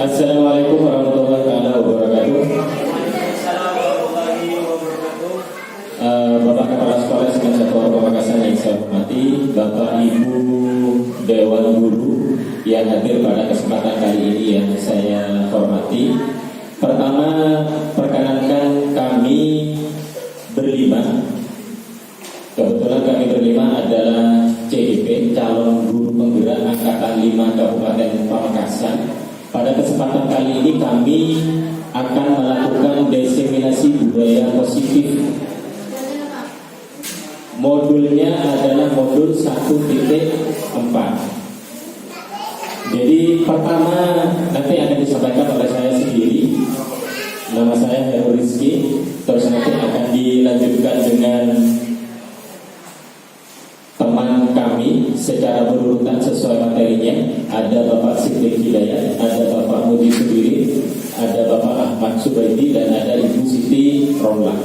Assalamualaikum warahmatullahi wabarakatuh. Bapak Kepala Sekolah Sekolah Satuan Pamekasan yang saya hormati, Bapak Ibu Dewan Guru yang hadir pada kesempatan kali ini yang saya hormati. Pertama, perkenankan kami berlima. Kebetulan kami berlima adalah CGP, calon guru penggerak angkatan 5 Kabupaten Pamekasan. Pada kesempatan kali ini kami akan melakukan diseminasi budaya positif. Modulnya adalah modul 1.4. Jadi pertama nanti akan disampaikan oleh saya sendiri. Nama saya Heru Rizky. Terus nanti akan dilanjutkan dengan teman kami secara berurutan sesuai materinya. Ada Bapak Siddiq Hidayat, ada Bapak Mudi Sudiri, ada Bapak Ahmad Subaidi, dan ada Ibu Siti Romlah.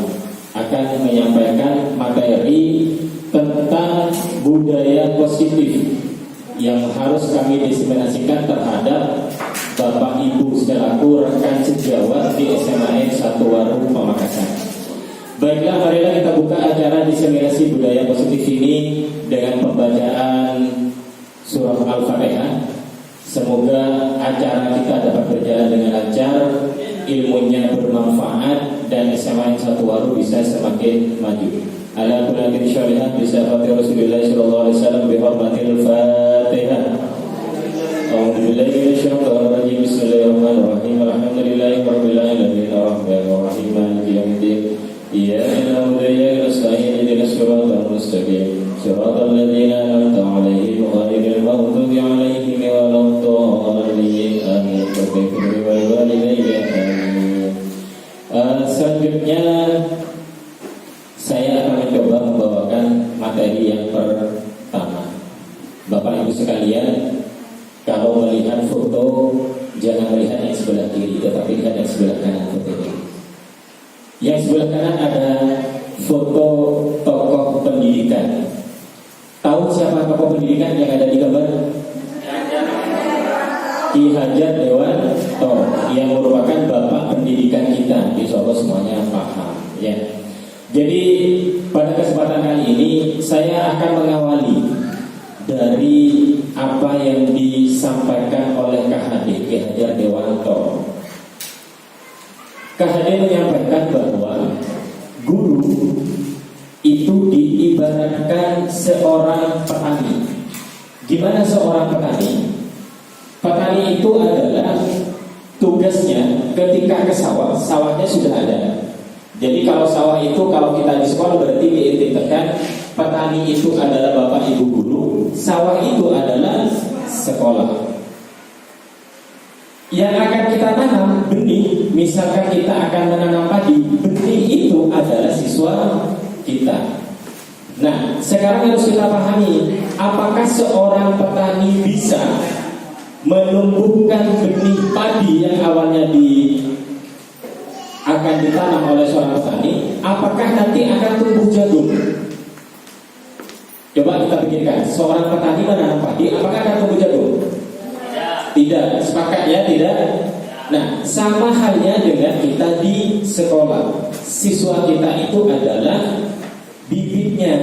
Akan menyampaikan materi tentang budaya positif yang harus kami diseminasikan terhadap Bapak Ibu selaku rekan sejawat di SMA 1 Waru Pamekasan. Baiklah, marilah kita buka acara diseminasi budaya positif ini dengan pembacaan surah Al-Fatihah. Semoga acara kita dapat berjalan dengan lancar, ilmunya bermanfaat, dan SMA 1 Waru bisa semakin maju. Ala kulli syariah bisa Fatihah Rasulullah sallallahu alaihi wasallam bi hormatil Fatihah. A'udzu billahi minasyaitonir rajim. Bismillahirrahmanirrahim. Alhamdulillahirabbil alamin arrahmanir rahim maliki yaumiddin. Iyyaka na'budu wa iyyaka nasta'in ihdinas siratal mustaqim. Siratal ladzina an'amta 'alaihim ghairil maghdubi 'alaihim waladdallin. Amin. Selanjutnya saya akan mencoba membawakan materi yang pertama. Bapak Ibu sekalian, kalau melihat foto jangan melihat yang sebelah kiri, tetapi lihat yang sebelah kanan foto ini. Yang sebelah kanan ada foto tokoh pendidikan. Tahu siapa tokoh pendidikan yang ada di gambar? Ki Hajar Dewanto, yang merupakan bapak pendidikan kita. Insyaallah semuanya paham ya. Jadi pada kesempatan kali ini saya akan mengawali dari apa yang disampaikan oleh KHD Ki Hajar Dewanto. KHD menyampaikan bahwa guru itu diibaratkan seorang petani. Gimana seorang petani? Petani itu adalah tugasnya ketika ke sawah, sawahnya sudah ada. Jadi kalau sawah itu, kalau kita di sekolah berarti diintikan petani itu adalah bapak ibu guru, sawah itu adalah sekolah. Yang akan kita tanam benih, misalkan kita akan menanam padi, benih itu adalah siswa kita. Nah, sekarang harus kita pahami, apakah seorang petani bisa menumbuhkan benih padi yang awalnya akan ditanam oleh seorang petani, apakah nanti akan tumbuh jagung? Coba kita pikirkan, seorang petani menanam padi, apakah akan tumbuh jagung? Tidak, sepakat ya, tidak. Nah, sama halnya dengan kita di sekolah. Siswa kita itu adalah bibitnya.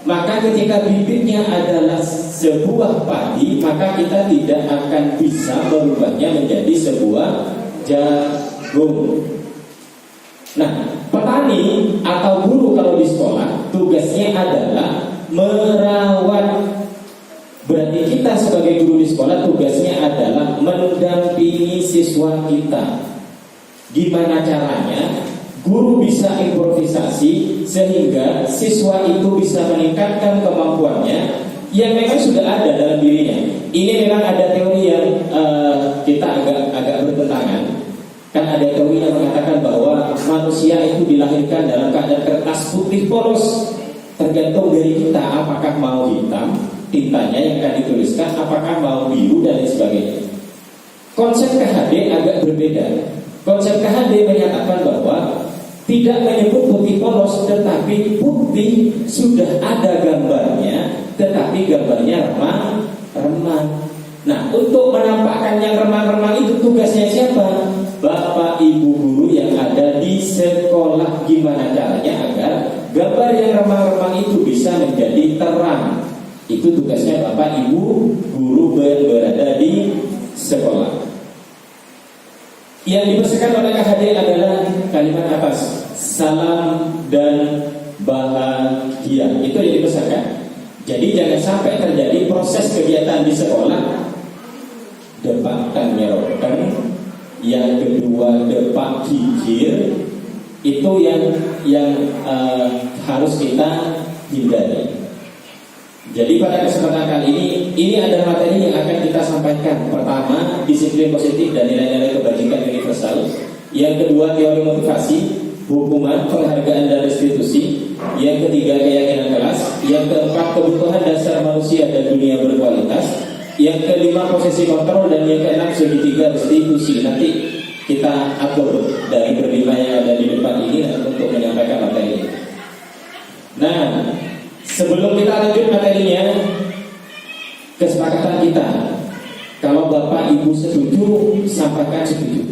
Maka ketika bibitnya adalah sebuah padi, maka kita tidak akan bisa merubahnya menjadi sebuah jagung. Nah, petani atau guru kalau di sekolah tugasnya adalah merawat. Berarti kita sebagai guru di sekolah tugasnya adalah mendampingi siswa kita. Gimana caranya? Guru bisa improvisasi sehingga siswa itu bisa meningkatkan kemampuannya yang memang sudah ada dalam dirinya. Ini memang ada teori yang kita agak bertentangan. Kan ada teori yang mengatakan bahwa manusia itu dilahirkan dalam keadaan kertas putih polos. Tergantung dari kita apakah mau hitam, tintanya yang akan dituliskan, apakah mau biru dan lain sebagainya. Konsep KHD agak berbeda. Konsep KHD menyatakan bahwa tidak menyebut putih polos, tetapi putih sudah ada gambarnya, tetapi gambarnya remang-remang. Nah, untuk menampakkan yang remang-remang itu tugasnya siapa? Bapak ibu guru yang ada di sekolah. Gimana caranya agar gambar yang remang-remang itu bisa menjadi terang? Itu tugasnya bapak ibu guru berada di sekolah. Yang dipesankan oleh KHD adalah kalimat atas, salam dan bahagia. Itu yang dipesankan. Jadi jangan sampai terjadi proses kegiatan di sekolah depan nyerokkan, yang kedua depan kikir. Itu yang harus kita hindari. Jadi pada kesempatan kali ini adalah materi yang akan kita sampaikan. Pertama, disiplin positif dan nilai-nilai kebajikan universal. Yang kedua, teori motivasi, hukuman, penghargaan dan restitusi. Yang ketiga, keyakinan kelas. Yang keempat, kebutuhan dasar manusia dan dunia berkualitas. Yang kelima, posisi kontrol. Dan yang keenam, segitiga restitusi. Nanti kita atur dari berlima yang ada di depan ini untuk menyampaikan materi ini. Nah, sebelum kita lanjut materinya, kesepakatan kita, kalau Bapak Ibu setuju, sampaikan setuju.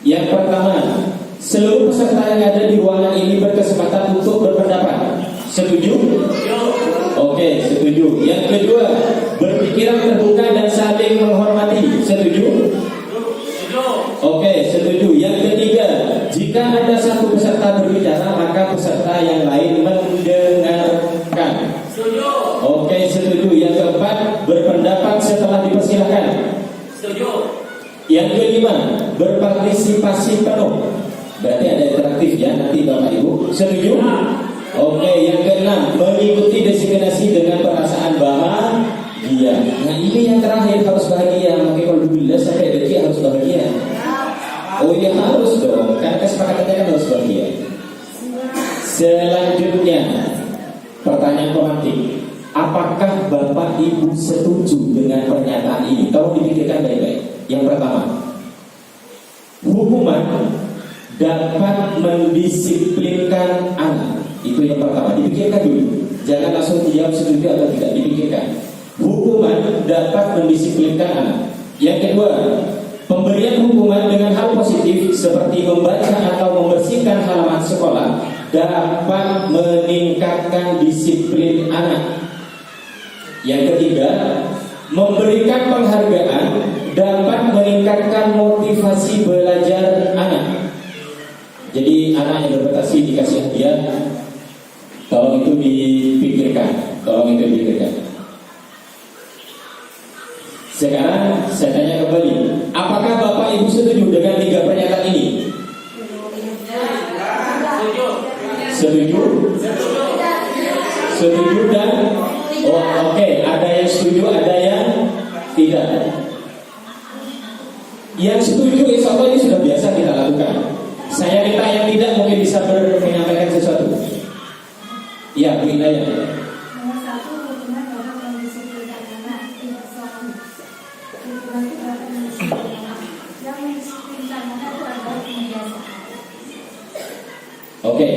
Yang pertama, seluruh peserta yang ada di ruangan ini berkesempatan untuk berpendapat. Setuju? Oke, setuju. Yang kedua, berpikiran terbuka dan saling menghormati. Setuju? Oke, setuju. Yang ketiga, jika ada satu peserta berbicara, maka peserta yang lain mendengarkan. Setuju. Oke, setuju. Yang keempat, berpendapat setelah dipersilahkan. Setuju. Yang kelima, berpartisipasi penuh. Berarti ada interaktif ya nanti Bapak Ibu. Setuju? Oke, yang keenam, mengikuti designasi dengan perasaan bahagia. Nah, ini yang terakhir, harus bahagia. Makanya kalau dulu sampai detik harus bahagia. Oh iya harus dong, karena kesepakatannya kan harus bahagia. Selanjutnya, pertanyaan pemantik. Apakah Bapak Ibu setuju dengan pernyataan ini? Tolong dipikirkan baik-baik. Yang pertama, hukuman dapat mendisiplinkan anak. Itu yang pertama, dipikirkan dulu. Jangan langsung dijawab setuju atau tidak, dipikirkan. Hukuman dapat mendisiplinkan anak. Yang kedua, pemberian hukuman dengan hal positif seperti membaca atau membersihkan halaman sekolah dapat meningkatkan disiplin anak. Yang ketiga, memberikan penghargaan dapat meningkatkan motivasi belajar anak. Jadi anak yang berprestasi dikasih hadiah, tolong itu dipikirkan, Sekarang saya tanya kembali, apakah Bapak Ibu setuju dengan 3 pernyataan ini? Setuju? Setuju dan oke, ada yang setuju, ada yang tidak. Yang setuju insya Allah ini sudah biasa kita lakukan. Saya minta yang tidak mungkin bisa menyampaikan sesuatu. Ya, Bu Indah ya. Nomor 1, hukuman dapat mendisiplinkan anak. Hukuman itu dapat mendisiplinkan anak. Yang mendisiplinkan anak itu adalah pembiasaan. Oke,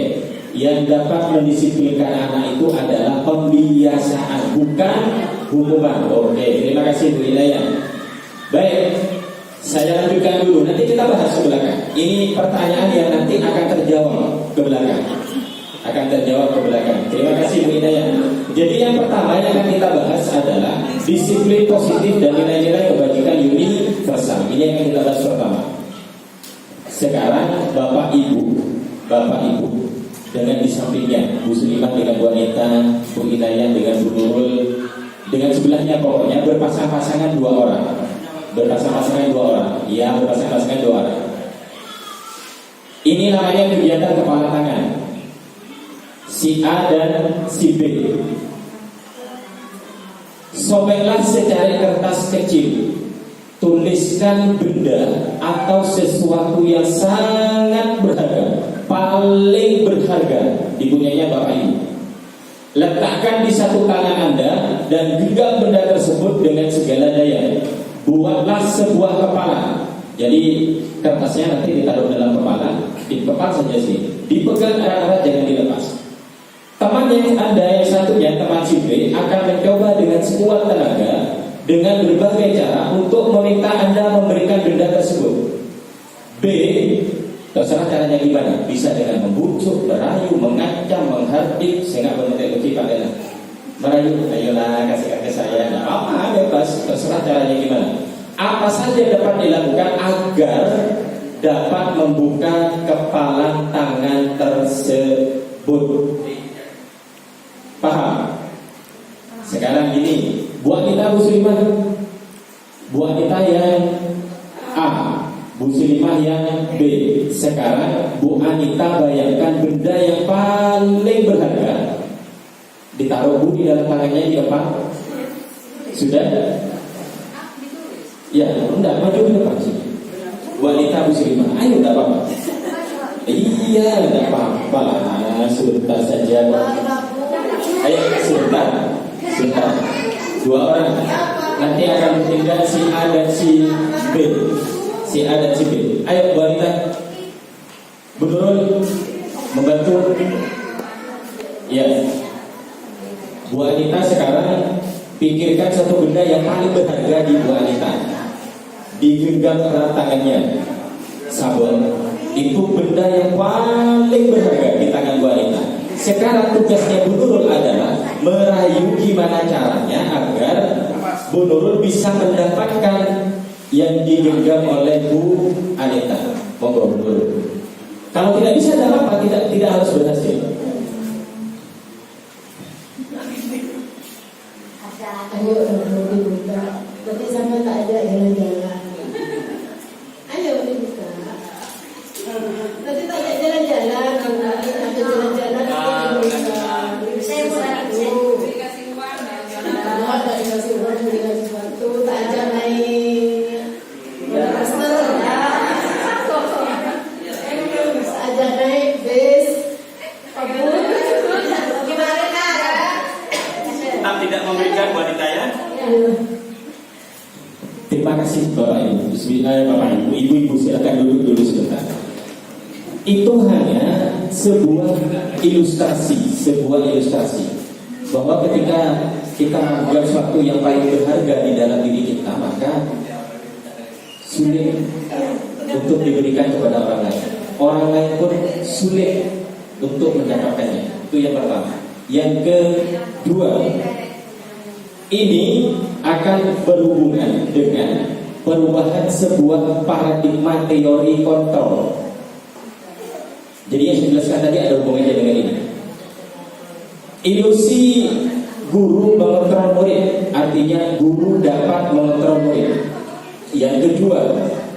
yang dapat mendisiplinkan anak itu adalah pembiasaan, bukan hukuman. Oke, terima kasih Bu Indah. Baik, saya lanjutkan dulu. Nanti kita bahas ke belakang. Ini pertanyaan yang nanti akan terjawab ke belakang. Terima kasih Bu Indah. Jadi yang pertama yang akan kita bahas adalah disiplin positif dan nilai-nilai kebajikan universal. Ini yang akan kita bahas pertama. Sekarang Bapak Ibu dengan di sampingnya Bu Suliman dengan Bu Anita, Bu Inayah dengan Bu Nurul, dengan sebelahnya pokoknya berpasang-pasangan 2 orang. Ya, berpasang-pasangan 2 orang. Ini namanya kegiatan kepala tangan. Si A dan si B. Sobeklah secari kertas kecil. Tuliskan benda atau sesuatu yang sangat berharga, paling berharga dipunyainya Bapak Ibu. Letakkan di satu tangan Anda dan genggam benda tersebut dengan segala daya. Buatlah sebuah kepala. Jadi kertasnya nanti ditaruh dalam kepala, di kepala saja sih. Dipegang erat-erat, jangan dilepas. Teman yang Anda yang satunya, teman si B, akan mencoba dengan sekuat tenaga dengan berbagai cara untuk meminta Anda memberikan benda tersebut. terserah caranya gimana. Bisa dengan membujuk, merayu, mengancam, menghardik, sehingga bentuk kita dengan merayu, ayolah kasihkan ke saya. Nah, apa bebas, terserah caranya gimana. Apa saja dapat dilakukan agar dapat membuka kepala tangan tersebut. Paham? Sekarang gini, buat kita muslimah, buat kita yang A, muslimah yang B. Sekarang Bu Anita bayangkan benda yang paling berharga ditaruh Bu di dalam tangannya di depan. Sudah? Ya, enggak, maju ke depan sini. Wanita muslimah, ayo enggak apa-apa. Iya, enggak apa-apa lah, sebentar saja. Ayo, sebentar. 2 orang. Nanti akan bertindak si A dan si B. Si A dan si B. Ayo wanita, betul membantu. Ya. Bu Anita sekarang pikirkan satu benda yang paling berharga di Bu Anita. Digenggam erat tangannya. Sabun itu benda yang paling berharga di tangan Bu Anita. Sekarang tugasnya Bu Nurul adalah merayu gimana caranya agar Bu Nurul bisa mendapatkan yang digenggam oleh Bu Anita. Monggo Bu Nurul. Kalau tidak bisa tidak apa-apa, tidak harus berhasil. Ayo dibuka, tapi sama tak ada jalan-jalan. Ayo dibuka. Nanti tak ada jalan-jalan, ada jalan-jalan aku dibuka. Saya dikasih uang, tak dikasih uang, dikasih sesuatu, tak ada naik master, tak ada naik bis. Tidak memberikan wanita ya. Terima kasih Bapak Ibu. Bapak Ibu, Ibu-ibu silakan duduk dulu sebentar. Itu hanya sebuah ilustrasi bahwa ketika kita menganggap sesuatu yang paling berharga di dalam diri kita, maka sulit untuk diberikan kepada orang lain. Orang lain pun sulit untuk mendapatkannya. Itu yang pertama. Yang kedua, ini akan berhubungan dengan perubahan sebuah paradigma teori kontrol. Jadi yang saya jelaskan tadi ada hubungannya dengan ini. Ilusi guru mengontrol murid, artinya guru dapat mengontrol murid. Yang kedua,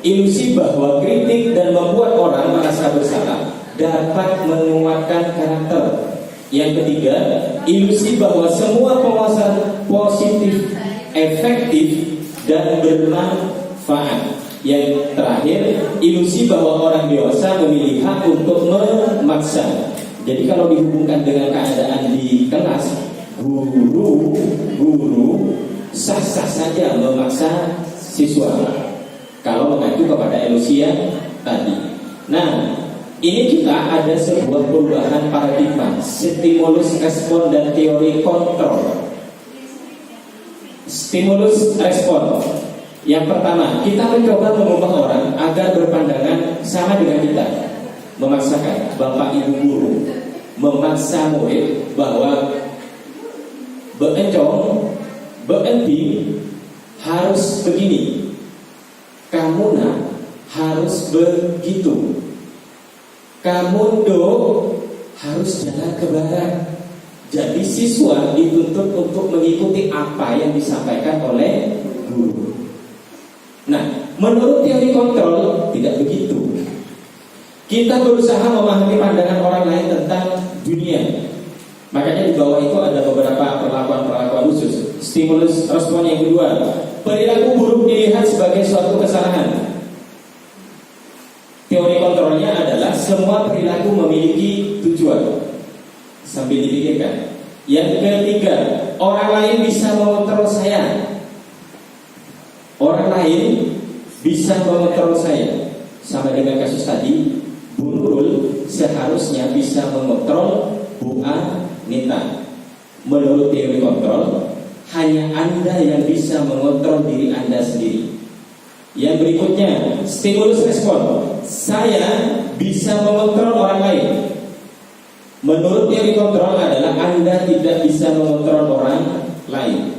ilusi bahwa kritik dan membuat orang merasa bersalah dapat menguatkan karakter. Yang ketiga, ilusi bahwa semua penguasaan positif, efektif, dan bermanfaat. Yang terakhir, ilusi bahwa orang dewasa memiliki hak untuk memaksa. Jadi kalau dihubungkan dengan keadaan di kelas, guru sah-sah saja memaksa siswa kalau mengacu kepada ilusi yang tadi. Nah, ini kita ada sebuah perubahan paradigma, stimulus, respon, dan teori kontrol. Stimulus, respon. Yang pertama, kita mencoba mengubah orang agar berpandangan sama dengan kita. Memaksakan bapak ibu guru memaksa murid bahwa berencong, berenting harus begini, kamu nak harus begitu. Kamu harus jalan ke barat. Jadi siswa dituntut untuk mengikuti apa yang disampaikan oleh guru. Nah, menurut teori kontrol tidak begitu. Kita berusaha memahami pandangan orang lain tentang dunia. Makanya di bawah itu ada beberapa perlakuan-perlakuan khusus. Stimulus respon yang kedua, perilaku buruk dilihat sebagai suatu kesalahan. Teori kontrolnya adalah semua perilaku memiliki tujuan. Sambil dipikirkan. Yang ketiga, orang lain bisa mengontrol saya. Orang lain bisa mengontrol saya. Sama dengan kasus tadi, Bu Nurul seharusnya bisa mengontrol Bu Anita. Menurut teori kontrol, hanya Anda yang bisa mengontrol diri Anda sendiri. Yang berikutnya, stimulus respon. Saya bisa mengontrol orang lain. Menurut teori kontrol adalah Anda tidak bisa mengontrol orang lain.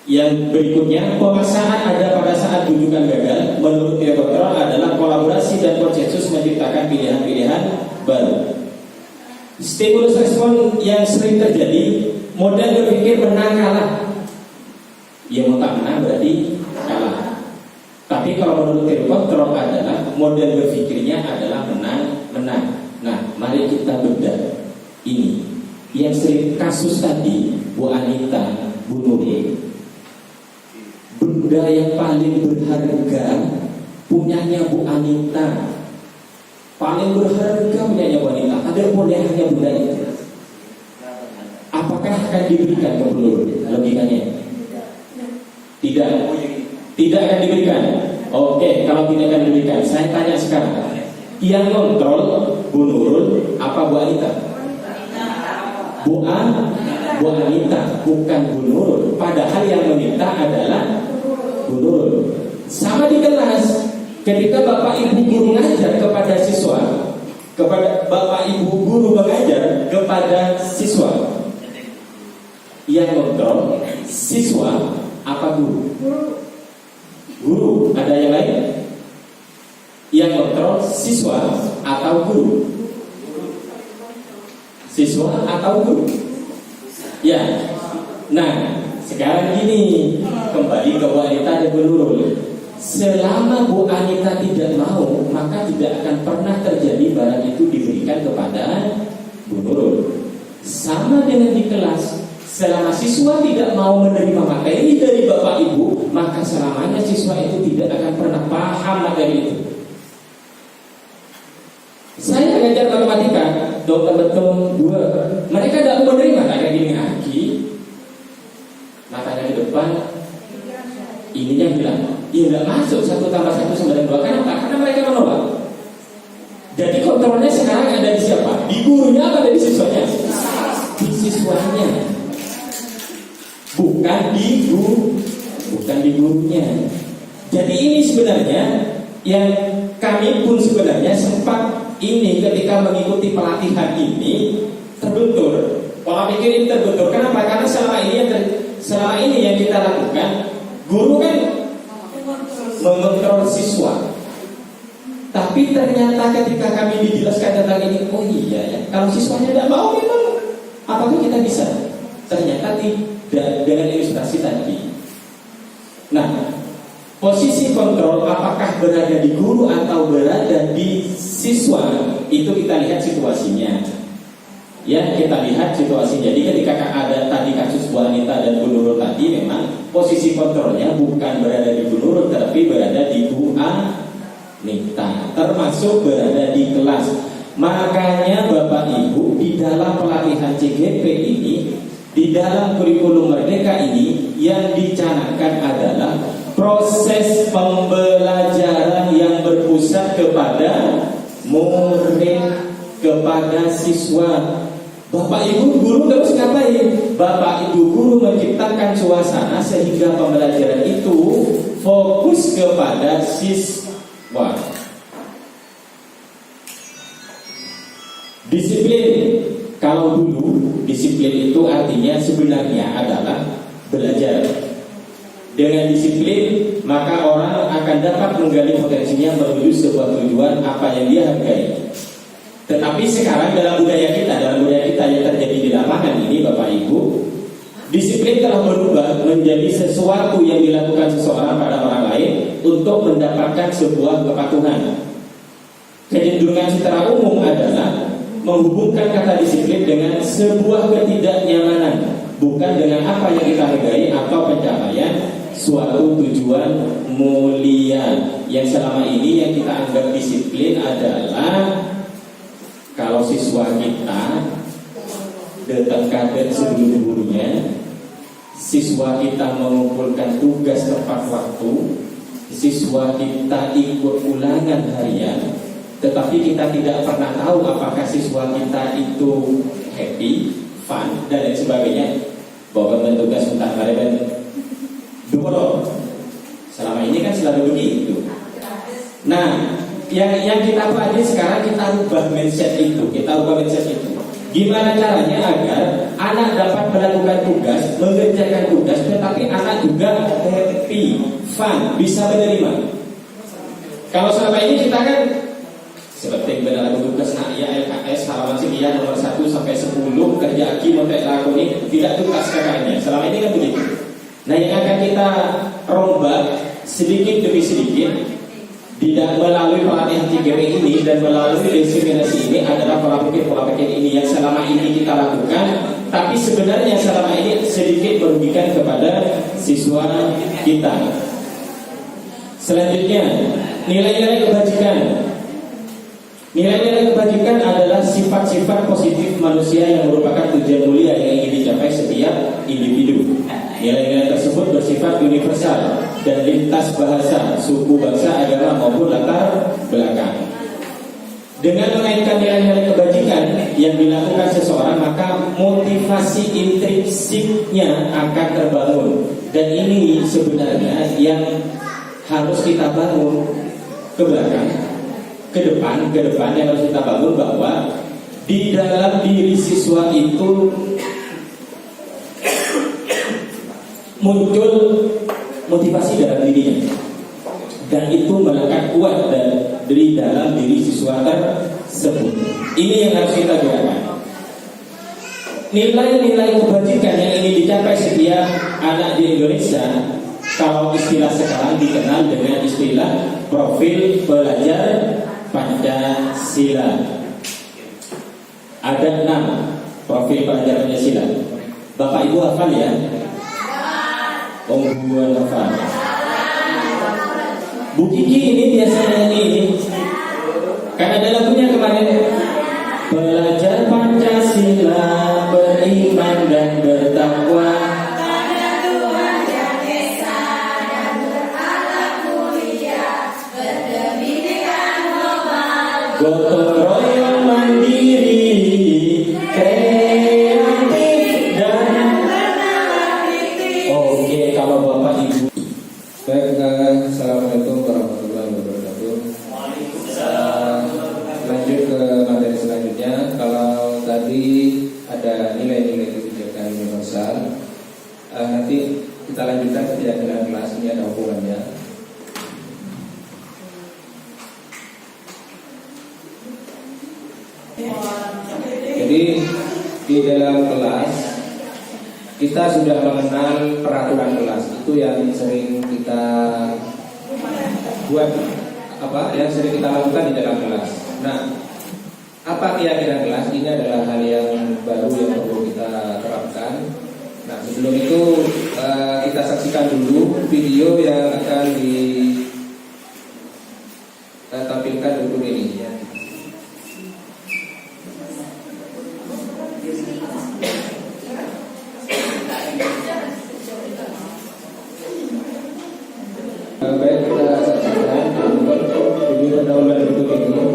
Yang berikutnya, pemaksaan ada pada saat rujukan gagal. Menurut teori kontrol adalah kolaborasi dan konsensus menciptakan pilihan-pilihan baru. Stimulus respon yang sering terjadi, model berpikir menang kalah. Ya mau tak menang berarti kalah. Tapi kalau menurut teori kontrol adalah model berpikirnya adalah menang-menang. Nah, mari kita bedah ini. Yang sering kasus tadi, Bu Anita, Bu Nuri, benda yang paling berharga punyanya Bu Anita, paling berharga punyanya Bu Anita. Ada bolehnya benda itu. Apakah akan diberikan ke Bu Nuri? Logikanya tidak. Tidak akan diberikan. Oke, kalau tidak akan diberikan, saya tanya sekarang. Yang kontrol Bu Nurul apa Bu Anita? Bu Anita, bukan Bu Nurul. Padahal yang meminta adalah Bu Nurul. Sama di kelas, ketika Bapak Ibu guru mengajar kepada siswa, kepada Bapak Ibu guru mengajar kepada siswa, yang kontrol siswa apa guru? Guru. Ada yang lain? Yang kontrol siswa atau guru? Siswa atau guru? Ya. Nah, sekarang gini, kembali ke Bu Anita dan Bu Nurul. Selama Bu Anita tidak mau, maka tidak akan pernah terjadi barang itu diberikan kepada Bu Nurul. Sama dengan di kelas, selama siswa tidak mau menerima materi dari Bapak Ibu, maka selamanya siswa itu tidak akan pernah paham materi itu. Saya ngajar matematika, dokter betul 2. Mereka tidak mau menerima kayak gini lagi. Matanya ke depan, ininya bilang, ya tidak masuk 1 tambah 1 sama dengan 2. Kenapa? Karena mereka menolak. Jadi kontrolnya sekarang ada di siapa? Di gurunya atau ada di siswanya? Di siswanya. Bukan di gurunya. Jadi ini sebenarnya yang kami pun sebenarnya sempat ini ketika mengikuti pelatihan ini terbentur, pola pikir ini terbentur. Kenapa? Karena selama ini yang kita lakukan, guru kan mengontrol siswa. Tapi ternyata ketika kami dijelaskan tentang ini, oh iya ya, kalau siswanya tidak mau memang apakah kita bisa? Ternyata tidak, dengan ilustrasi tadi. Nah, posisi kontrol apakah berada di guru atau berada di siswa, itu kita lihat situasinya. Ya, kita lihat situasinya. Jadi ketika ada tadi kasus Bu Anita dan Bu Nurul tadi, memang posisi kontrolnya bukan berada di Bu Nurul, tetapi berada di Bu Anita, termasuk berada di kelas. Makanya Bapak Ibu, di dalam pelatihan CGP ini, di dalam kurikulum Merdeka ini, yang dicanangkan adalah proses pembelajaran yang berpusat kepada murid, kepada siswa. Bapak Ibu guru terus ngapain? Bapak Ibu guru menciptakan suasana sehingga pembelajaran itu fokus kepada siswa. Disiplin. Kalau dulu disiplin itu artinya sebenarnya adalah belajar. Dengan disiplin maka orang akan dapat menggali potensinya menuju sebuah tujuan apa yang dia hargai. Tetapi sekarang dalam budaya kita yang terjadi di lapangan ini, Bapak Ibu, disiplin telah berubah menjadi sesuatu yang dilakukan seseorang pada orang lain untuk mendapatkan sebuah kepatuhan. Kecenderungan secara umum adalah menghubungkan kata disiplin dengan sebuah ketidaknyamanan, bukan dengan apa yang kita hargai atau pencapaian suatu tujuan mulia. Yang selama ini yang kita anggap disiplin adalah kalau siswa kita datang kader sebelum gurunya, siswa kita mengumpulkan tugas tepat waktu, siswa kita ikut ulangan harian, tetapi kita tidak pernah tahu apakah siswa kita itu happy, fun, dan lain sebagainya. Bahwa tugas tentang kalian dulu. Selama ini ini kan selalu begitu. Nah, yang kita pelajari sekarang, kita ubah mindset itu. Gimana caranya agar anak dapat melakukan tugas, mengerjakan tugas, tetapi anak juga happy, fun, bisa menerima. Kalau selama ini kita kan seperti benar tugas ya LKS halaman sekian nomor 1 sampai 10 kerja aki mau lakoni tidak tuntas kakaknya. Selama ini kan begitu. Nah, yang akan kita rombak sedikit demi sedikit tidak melalui pelatihan 3W ini dan melalui desiminasi ini adalah pola pikir ini yang selama ini kita lakukan, tapi sebenarnya selama ini sedikit merugikan kepada siswa kita. Selanjutnya, nilai-nilai kebajikan. Nilai-nilai kebajikan adalah sifat-sifat positif manusia yang merupakan tujuan mulia yang ingin dicapai setiap individu. Nilai-nilai tersebut bersifat universal dan lintas bahasa, suku, bangsa, agama maupun latar belakang. Dengan mengaitkan nilai-nilai kebajikan yang dilakukan seseorang, maka motivasi intrinsiknya akan terbangun. Dan ini sebenarnya yang harus kita bangun ke belakang, ke depan yang harus kita bangun, bahwa di dalam diri siswa itu muncul motivasi dalam dirinya, dan itu melekat kuat dari dalam diri siswa tersebut. Ini yang harus kita gunakan. Nilai-nilai kebajikan yang ingin dicapai setiap anak di Indonesia, kalau istilah sekarang dikenal dengan istilah profil pelajar Pancasila. Ada 6 profil pelajar Pancasila. Bapak Ibu hafal ya? Buan hafal. Bu Kiki ini biasanya ini, karena ada lagunya kemarin. Pelajar Pancasila beriman dan bertakwa, gotong royong mandiri, kreatif dan oke. Kalau Bapak Ibu baik, assalamualaikum warahmatullahi wabarakatuh. Lanjut ke materi selanjutnya. Kalau tadi ada nilai-nilai kebijakan universal, nanti kita lanjutkan kegiatan kelas, ini ada hubungannya. Jadi di dalam kelas kita sudah mengenal peraturan kelas, itu yang sering kita buat, yang sering kita lakukan di dalam kelas. Nah, apa keyakinan kelas? Ini adalah hal yang baru yang perlu kita terapkan. Nah, sebelum itu kita saksikan dulu video yang akan ditampilkan berikut ini. Baik, kita saksikan video pendahuluan berikut ini.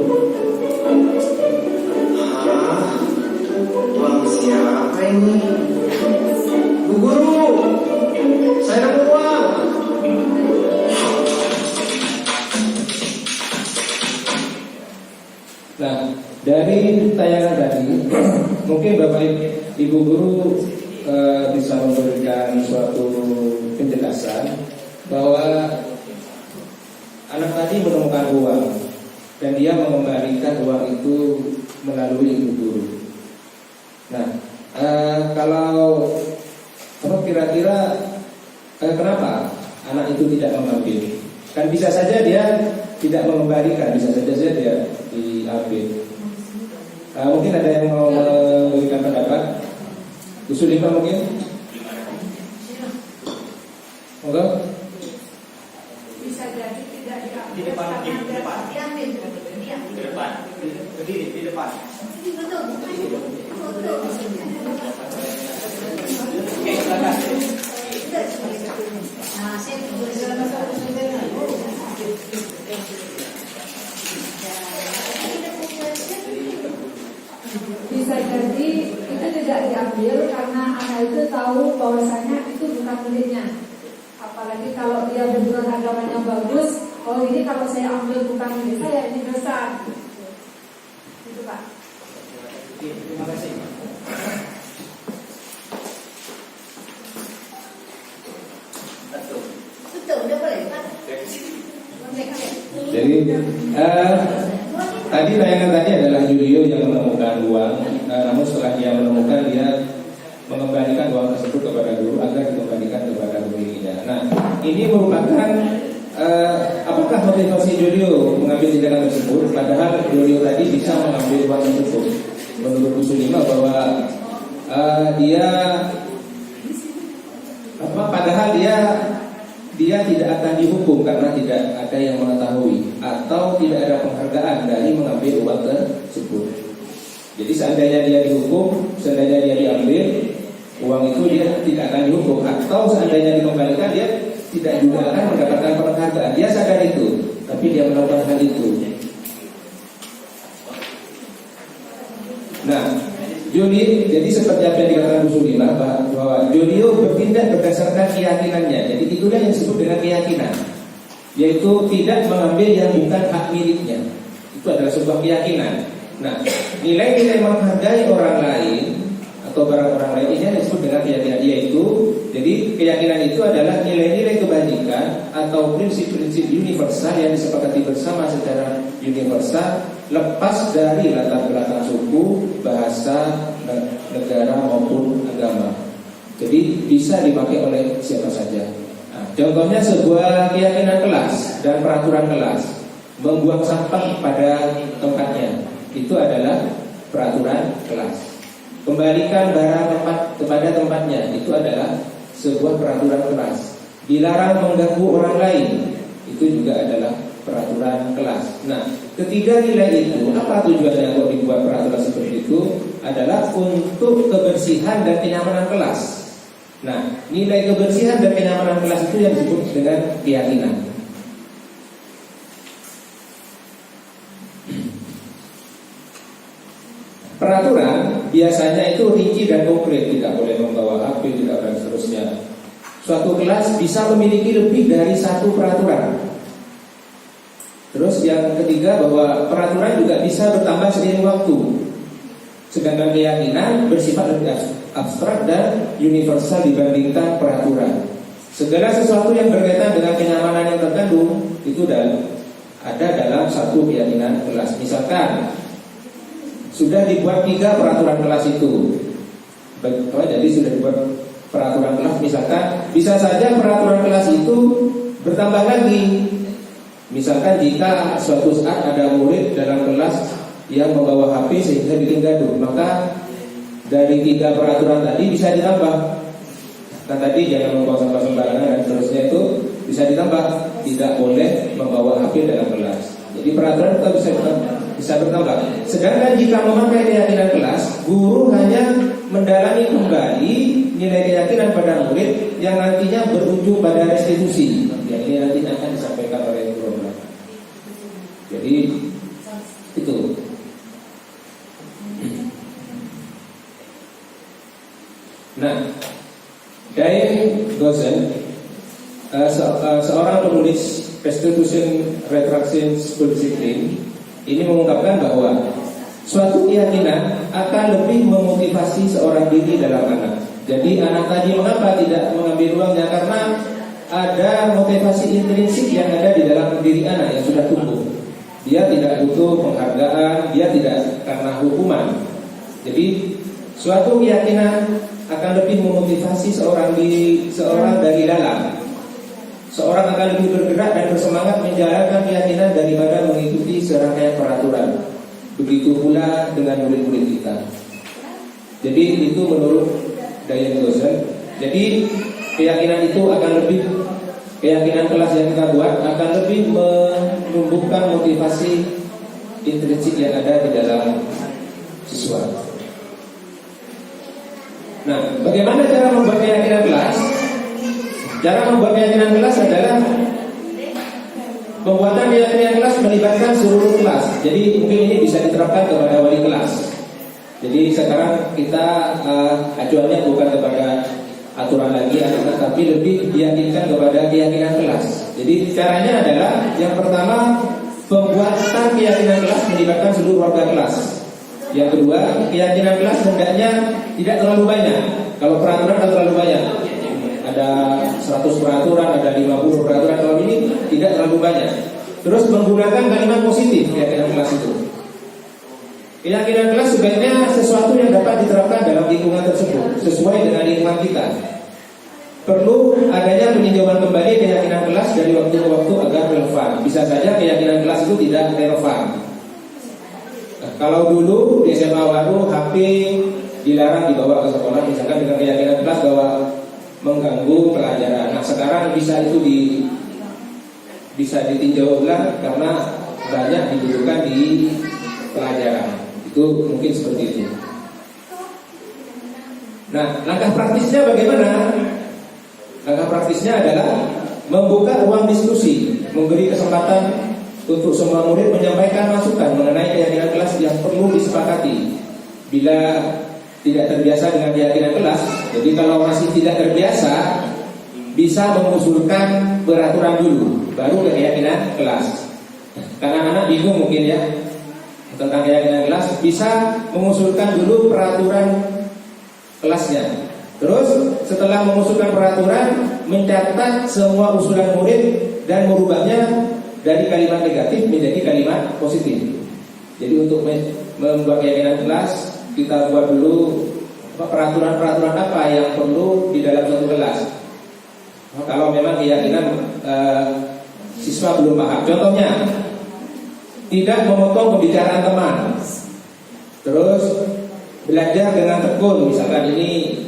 Bang, siapa ini? Bu Guru, saya dapat uang. Nah, dari tayangan tadi mungkin Bapak Ibu Guru bisa memberikan suatu penjelasan bahwa anak tadi menemukan uang dan dia mengembalikan uang itu melalui ibu guru. Nah, kalau kira-kira kenapa anak itu tidak mengambil? Kan bisa saja dia tidak mengembalikan, bisa saja dia diambil. Mungkin ada yang mau memberikan pendapat? Bu Sulima mungkin? Enggak? Bisa jadi tidak diambil. Di depan. Diambil. Di depan. Berdiri di depan. Betul. Foto. Oke, silakan. Nah, saya bisa jadi itu tidak diambil karena anak itu tahu bahwasanya itu bukan miliknya. Apalagi kalau dia berhubungan agamanya bagus. Oh ini kalau saya ambil bukan ini saya ini besar. Gitu Pak. Terima kasih. Betul, udah boleh Pak. Jadi tadi tayangan tadi adalah Julio yang menemukan uang, namun setelah dia menemukan, dia mengembalikan uang tersebut kepada guru agar dikembalikan kepada pemiliknya. Nah, ini merupakan apakah motivasi Julio mengambil tindakan tersebut? Padahal Julio tadi bisa mengambil uang tersebut. Menurut Bu Sulima bahwa padahal dia tidak akan dihukum karena tidak ada yang mengetahui atau tidak ada penghargaan dari mengambil uang tersebut. Jadi seandainya dia dihukum, seandainya dia diambil uang itu, dia tidak akan dihukum, atau seandainya dikembalikan, dia tidak juga akan mendapatkan penghargaan. Dia sadar itu, tapi dia melakukan hal itu. Nah, Julio, jadi seperti apa yang dikatakan Bu Sulima, bahwa Julio bertindak berdasarkan keyakinannya. Jadi itulah yang disebut dengan keyakinan, yaitu tidak mengambil yang bukan hak miliknya. Itu adalah sebuah keyakinan. Nah, nilai-nilai menghargai orang lain atau barang orang lain ini disebut dengan keyakinan, yaitu jadi keyakinan itu adalah nilai-nilai kebajikan atau prinsip-prinsip universal yang disepakati bersama secara universal, lepas dari latar belakang suku, bahasa, negara maupun agama. Jadi bisa dipakai oleh siapa saja. Nah, contohnya sebuah keyakinan kelas dan peraturan kelas, membuang sampah pada tempatnya, itu adalah peraturan kelas. Kembalikan barang kepada tempatnya, itu adalah sebuah peraturan kelas. Dilarang mengganggu orang lain, itu juga adalah peraturan kelas. Nah, ketiga nilai itu, apa tujuannya kalau dibuat peraturan seperti itu? Adalah untuk kebersihan dan kenyamanan kelas. Nah, nilai kebersihan dan kenyamanan kelas itu yang disebut dengan keyakinan. Peraturan biasanya itu rinci dan konkret, tidak boleh membawa HP, tidak dan seterusnya. Suatu kelas bisa memiliki lebih dari satu peraturan. Terus yang ketiga, bahwa peraturan juga bisa bertambah seiring waktu. Sedangkan keyakinan bersifat lebih abstrak dan universal dibandingkan peraturan. Segala sesuatu yang berkaitan dengan kenyamanan yang terkandung itu ada dalam satu keyakinan kelas. Misalkan sudah dibuat 3 peraturan kelas itu, jadi sudah dibuat peraturan kelas. Misalkan bisa saja peraturan kelas itu bertambah lagi. Misalkan jika suatu saat ada murid dalam kelas yang membawa HP sehingga bikin gaduh, maka dari 3 peraturan tadi bisa ditambah. Nah, tadi jangan membawa sampah sembarangan dan seterusnya itu bisa ditambah, tidak boleh membawa HP dalam kelas. Jadi peraturan itu bisa bertambah. Sedangkan jika memakai keyakinan kelas, guru hanya mendalami kembali nilai keyakinan pada murid yang nantinya berujung pada restitusi. Ya, ini nantinya akan disampaikan oleh guru. Jadi itu. Nah, Diane Gosen, seorang penulis Restitution Retraction School Discipline, ini mengungkapkan bahwa suatu keyakinan akan lebih memotivasi seorang diri dalam anak. Jadi anak tadi mengapa tidak mengambil uangnya? Karena ada motivasi intrinsik yang ada di dalam diri anak yang sudah tumbuh. Dia tidak butuh penghargaan, dia tidak karena hukuman. Jadi suatu keyakinan akan lebih memotivasi seorang dari dalam. Seorang akan lebih bergerak dan bersemangat menjalankan keyakinan daripada mengikuti serangkaian peraturan. Begitu pula dengan murid-murid kita. Jadi itu menurut Diane Gosen. Jadi keyakinan itu akan lebih, keyakinan kelas yang kita buat akan lebih menumbuhkan motivasi intrinsik yang ada di dalam siswa. Nah, bagaimana cara membuat keyakinan kelas? Cara membuat keyakinan kelas adalah pembuatan keyakinan kelas melibatkan seluruh kelas. Jadi mungkin ini bisa diterapkan kepada wali kelas. Jadi sekarang kita acuannya bukan kepada aturan lagi, tapi lebih diyakinkan kepada keyakinan kelas. Jadi caranya adalah yang pertama, pembuatan keyakinan kelas melibatkan seluruh warga kelas. Yang kedua, keyakinan kelas hendaknya tidak terlalu banyak. Kalau peraturan kan terlalu banyak, ada 100 peraturan, ada 50 peraturan. Kalau ini tidak terlalu banyak. Terus menggunakan kalimat positif keyakinan kelas itu. Keyakinan kelas sebaiknya sesuatu yang dapat diterapkan dalam lingkungan tersebut sesuai dengan lingkungan kita. Perlu adanya peninjauan kembali keyakinan kelas dari waktu ke waktu agar relevan. Bisa saja keyakinan kelas itu tidak relevan. Nah, kalau dulu di SMA baru HP dilarang dibawa ke sekolah, misalkan dengan keyakinan kelas bahwa mengganggu pelajaran. Nah, sekarang bisa itu bisa ditinjau ulang karena banyak dibutuhkan di pelajaran. Itu mungkin seperti itu. Nah, langkah praktisnya bagaimana? Langkah praktisnya adalah membuka ruang diskusi, memberi kesempatan untuk semua murid menyampaikan masukan mengenai keyakinan kelas yang perlu disepakati. Bila tidak terbiasa dengan keyakinan kelas, jadi kalau masih tidak terbiasa, bisa mengusulkan peraturan dulu, baru ke keyakinan kelas. Karena anak bingung mungkin ya tentang keyakinan kelas, bisa mengusulkan dulu peraturan kelasnya. Terus setelah mengusulkan peraturan, mencatat semua usulan murid dan merubahnya dari kalimat negatif menjadi kalimat positif. Jadi untuk membuat keyakinan kelas, kita buat dulu peraturan-peraturan apa yang perlu di dalam satu kelas. Kalau memang keyakinan siswa belum paham, contohnya tidak memotong pembicaraan teman. Terus belajar dengan tekun, misalkan ini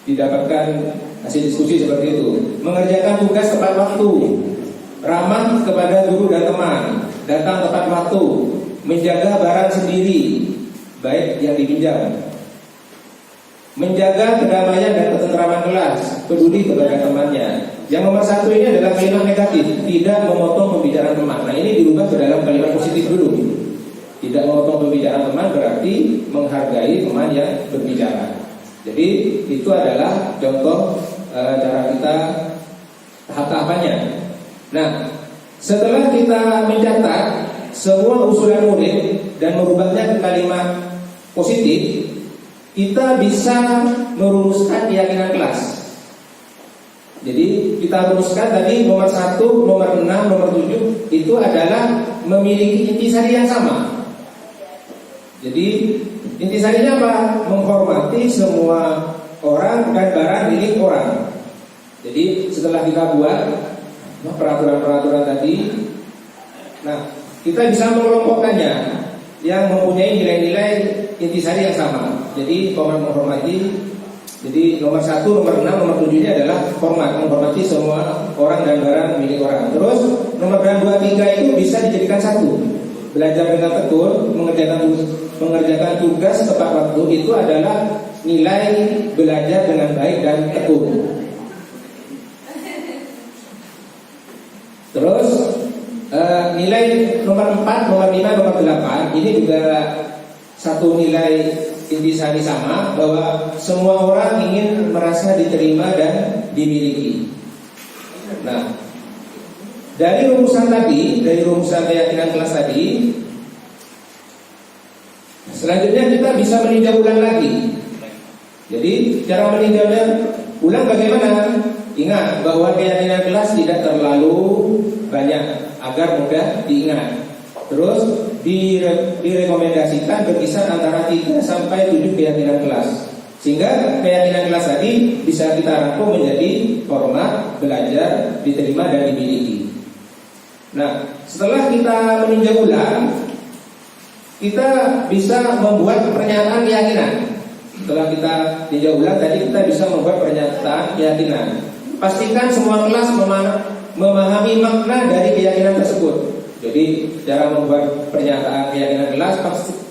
didapatkan hasil diskusi seperti itu. Mengerjakan tugas tepat waktu, ramah kepada guru dan teman, datang tepat waktu, menjaga barang sendiri, baik yang dipinjam, menjaga kedamaian dan ketentraman kelas, peduli kepada temannya. Yang nomor satu ini adalah kalimat negatif, tidak memotong pembicaraan teman. Nah, ini dirubah ke dalam kalimat positif dulu. Tidak memotong pembicaraan teman berarti menghargai teman yang berbicara. Jadi itu adalah contoh cara kita tahap-tahapannya. Nah, setelah kita mencatat semua usulan murid dan merubahnya ke kalimat positif, kita bisa merumuskan keyakinan kelas. Jadi kita rumuskan tadi nomor 1, nomor 6, nomor 7 itu adalah memiliki intisari yang sama. Jadi intisarinya apa? Menghormati semua orang dan barang milik orang. Jadi setelah kita buat peraturan-peraturan tadi, nah kita bisa mengelompokkannya yang mempunyai nilai-nilai intisari yang sama. Jadi menghormati. Jadi nomor 1, nomor 6, nomor 7 ini adalah hormat, menghormati semua orang dan barang milik orang. Terus nomor 2, 3 itu bisa dijadikan satu. Belajar dengan tekun, mengerjakan tugas tepat waktu itu adalah nilai belajar dengan baik dan tekun. Terus nilai nomor 4, nomor 5, nomor 8 ini juga satu nilai intisari sama, bahwa semua orang ingin merasa diterima dan dimiliki. Nah, dari rumusan tadi, dari rumusan keyakinan kelas tadi, selanjutnya kita bisa meninjau ulang lagi. Jadi cara meninjaunya ulang bagaimana? Ingat bahwa keyakinan kelas tidak terlalu banyak agar mudah diingat. Terus direkomendasikan berkisar antara 3 sampai 7 keyakinan kelas. Sehingga keyakinan kelas tadi bisa kita rangkum menjadi hormat, belajar, diterima dan dimiliki. Nah, setelah kita meninjau ulang, kita bisa membuat pernyataan keyakinan. Setelah kita tinjau ulang tadi, kita bisa membuat pernyataan keyakinan. Pastikan semua kelas memahami makna dari keyakinan tersebut. Jadi cara membuat pernyataan keyakinan kelas,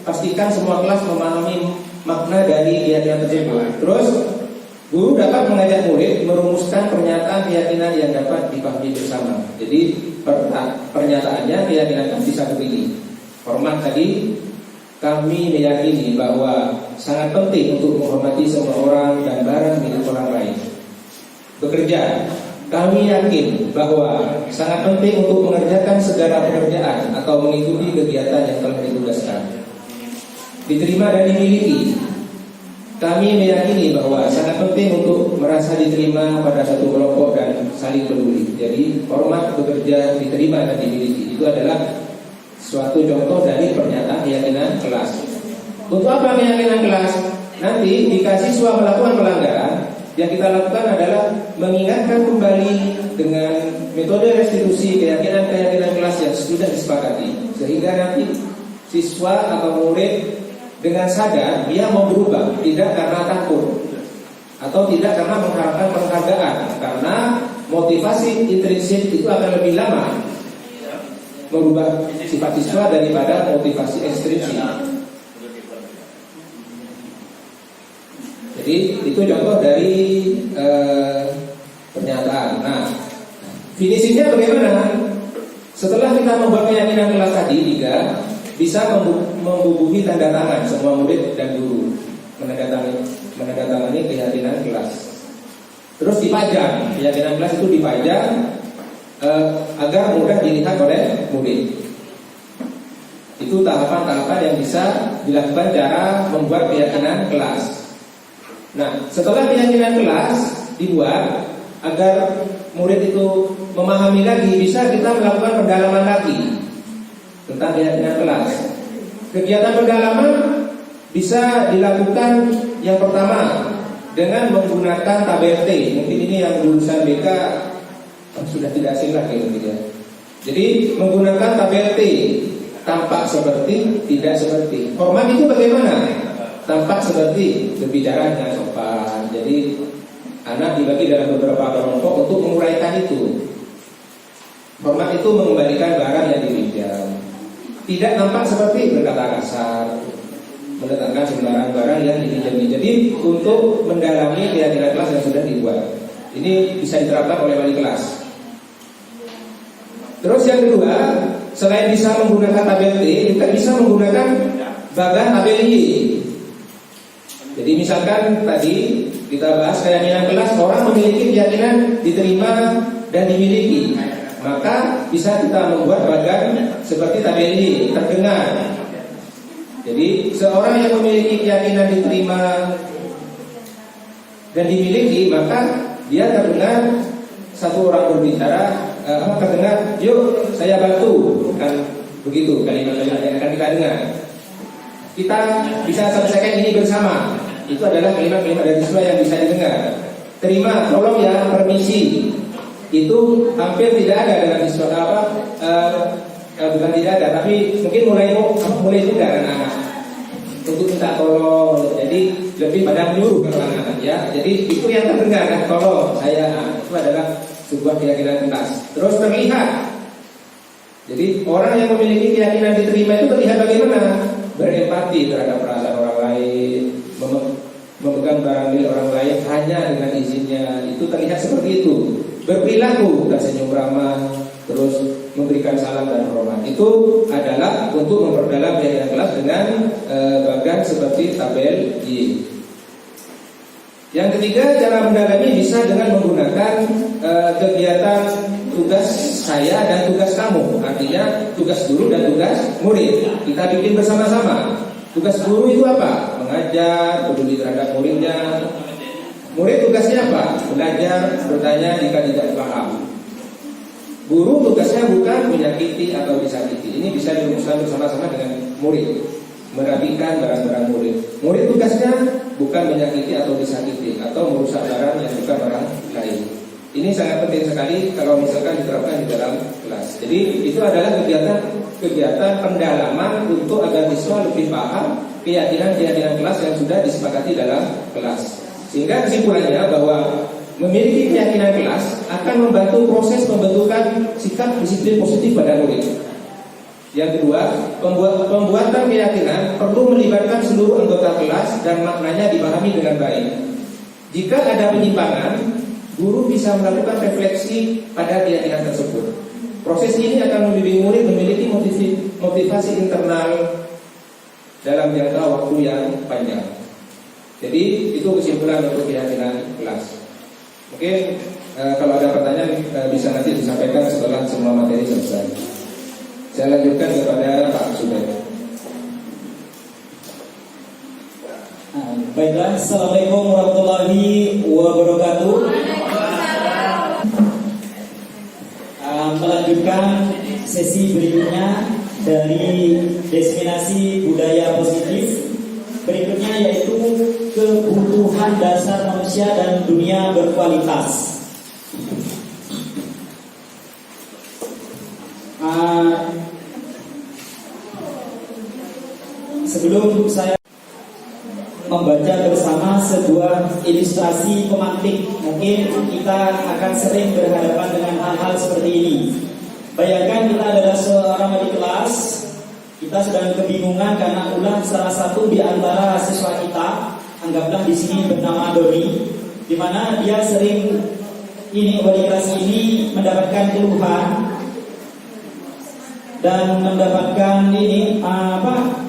pastikan semua kelas memahami makna dari keyakinan tersebut. Terus guru dapat mengajak murid merumuskan pernyataan keyakinan yang dapat dipahami bersama. Jadi pernyataannya keyakinan kelas bisa begini. Hormat tadi, kami meyakini bahwa sangat penting untuk menghormati semua orang dan barang milik orang lain. Bekerja, kami yakin bahwa sangat penting untuk mengerjakan segala pekerjaan atau mengikuti kegiatan yang telah ditugaskan. Diterima dan dimiliki. Kami meyakini bahwa sangat penting untuk merasa diterima pada satu kelompok dan saling peduli. Jadi hormat, bekerja, diterima dan dimiliki. Itu adalah suatu contoh dari pernyataan keyakinan kelas. Untuk apa keyakinan kelas? Nanti jika siswa melakukan pelanggaran, yang kita lakukan adalah mengingatkan kembali dengan metode restitusi keyakinan-keyakinan kelas yang sudah disepakati, sehingga nanti siswa atau murid dengan sadar dia mau berubah, tidak karena takut atau tidak karena mengharapkan penghargaan, karena motivasi intrinsik itu akan lebih lama merubah sifat siswa daripada motivasi ekstrinsik. Jadi itu contoh dari pernyataan. Nah, finishingnya bagaimana? Setelah kita membuat keyakinan kelas tadi 3, bisa membubuhi tanda tangan semua murid dan guru menandatangani keyakinan kelas. Terus dipajang, keyakinan kelas itu dipajang agar mudah dilihat oleh murid. Itu tahapan-tahapan yang bisa dilakukan cara membuat keyakinan kelas. Nah, setelah keyakinan kelas dibuat agar murid itu memahami lagi, bisa kita melakukan pendalaman lagi tentang keyakinan kelas. Kegiatan pendalaman bisa dilakukan yang pertama dengan menggunakan tabel T. Mungkin ini yang lulusan BK sudah tidak asing lagi ya. Jadi menggunakan tabel T, tampak seperti, tidak seperti. Hormat itu bagaimana? Tampak seperti, berbicara dengan sopan. Jadi anak dibagi dalam beberapa kelompok untuk menguraikan itu. Hormat itu mengembalikan barang yang dipinjam. Tidak nampak seperti berkata kasar, mendatangkan sembarang barang yang dipinjam. Jadi untuk mendalami keyakinan kelas yang sudah dibuat, ini bisa diterapkan oleh wali kelas. Terus yang kedua, selain bisa menggunakan tabel T, juga bisa menggunakan bagan tabel Y. Jadi misalkan tadi kita bahas keyakinan kelas, orang memiliki keyakinan diterima dan dimiliki, maka bisa kita membuat bagan seperti tabel Y, terdengar. Jadi seorang yang memiliki keyakinan diterima dan dimiliki, maka dia terdengar satu orang berbicara, terdengar, yuk saya bantu, kan begitu kalimat-kalimat yang akan kita dengar. Kita bisa selesaikan ini bersama. Itu adalah kalimat-kalimat dari siswa yang bisa didengar. Terima, tolong ya, permisi. Itu hampir tidak ada dalam siswa bukan tidak ada, tapi mungkin mulai juga anak-anak untuk minta tolong. Jadi lebih pada menyuruh ke anak-anak ya. Jadi itu yang terdengar, kan, tolong saya. Itu adalah sebuah keyakinan kelas. Terus terlihat. Jadi orang yang memiliki keyakinan diterima itu terlihat bagaimana? Berempati terhadap perasaan orang lain, memegang barang milik orang lain hanya dengan izinnya. Itu terlihat seperti itu. Berperilaku, tersenyum ramah, terus memberikan salam dan hormat. Itu adalah untuk memperdalam keyakinan kelas dengan bagan seperti tabel Y. Yang ketiga, cara mendalami bisa dengan menggunakan kegiatan tugas saya dan tugas kamu. Artinya tugas guru dan tugas murid. Kita bikin bersama-sama. Tugas guru itu apa? Mengajar, peduli terhadap muridnya. Murid tugasnya apa? Belajar, bertanya jika tidak paham. Guru tugasnya bukan menyakiti atau disakiti. Ini bisa dirumuskan bersama-sama dengan murid. Merapikan barang-barang murid. Murid tugasnya bukan menyakiti atau disakiti atau merusak barang yang bukan barang lain. Ini sangat penting sekali kalau misalkan diterapkan di dalam kelas. Jadi itu adalah kegiatan pendalaman untuk agar siswa lebih paham keyakinan kelas yang sudah disepakati dalam kelas. Sehingga kesimpulannya bahwa memiliki keyakinan kelas akan membantu proses pembentukan sikap disiplin positif pada murid. Yang kedua, pembuatan keyakinan perlu melibatkan seluruh anggota kelas dan maknanya dipahami dengan baik. Jika ada penyimpangan, guru bisa melakukan refleksi pada keyakinan tersebut. Proses ini akan membimbing murid memiliki motivasi internal dalam jangka waktu yang panjang. Jadi itu kesimpulan untuk keyakinan kelas. Mungkin Kalau ada pertanyaan bisa nanti disampaikan setelah semua materi selesai. Saya lanjutkan kepada Pak Zubair. Baiklah, Assalamualaikum warahmatullahi wabarakatuh. Melanjutkan sesi berikutnya dari destinasi budaya positif. Berikutnya yaitu kebutuhan dasar manusia dan dunia berkualitas. Sebelum saya membaca bersama sebuah ilustrasi pemantik, mungkin kita akan sering berhadapan dengan hal-hal seperti ini. Bayangkan kita adalah seorang wali kelas, kita sedang kebingungan karena ulah salah satu di antara siswa kita, anggaplah di sini bernama Doni, di mana dia sering wali kelas ini mendapatkan keluhan dan mendapatkan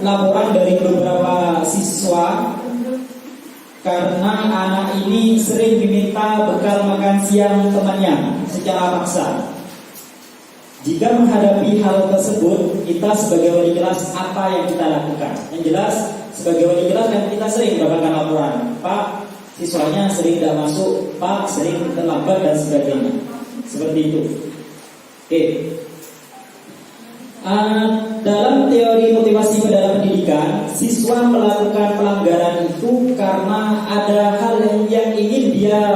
laporan dari beberapa siswa karena anak ini sering diminta bekal makan siang temannya secara paksa. Jika menghadapi hal tersebut, kita sebagai wali kelas apa yang kita lakukan? Yang jelas sebagai wali kelas kan kita sering mendapatkan laporan, Pak, siswanya sering tidak masuk, Pak, sering terlambat dan sebagainya. Seperti itu. Oke. Dalam teori motivasi pada pendidikan, siswa melakukan pelanggaran itu karena ada hal yang ingin dia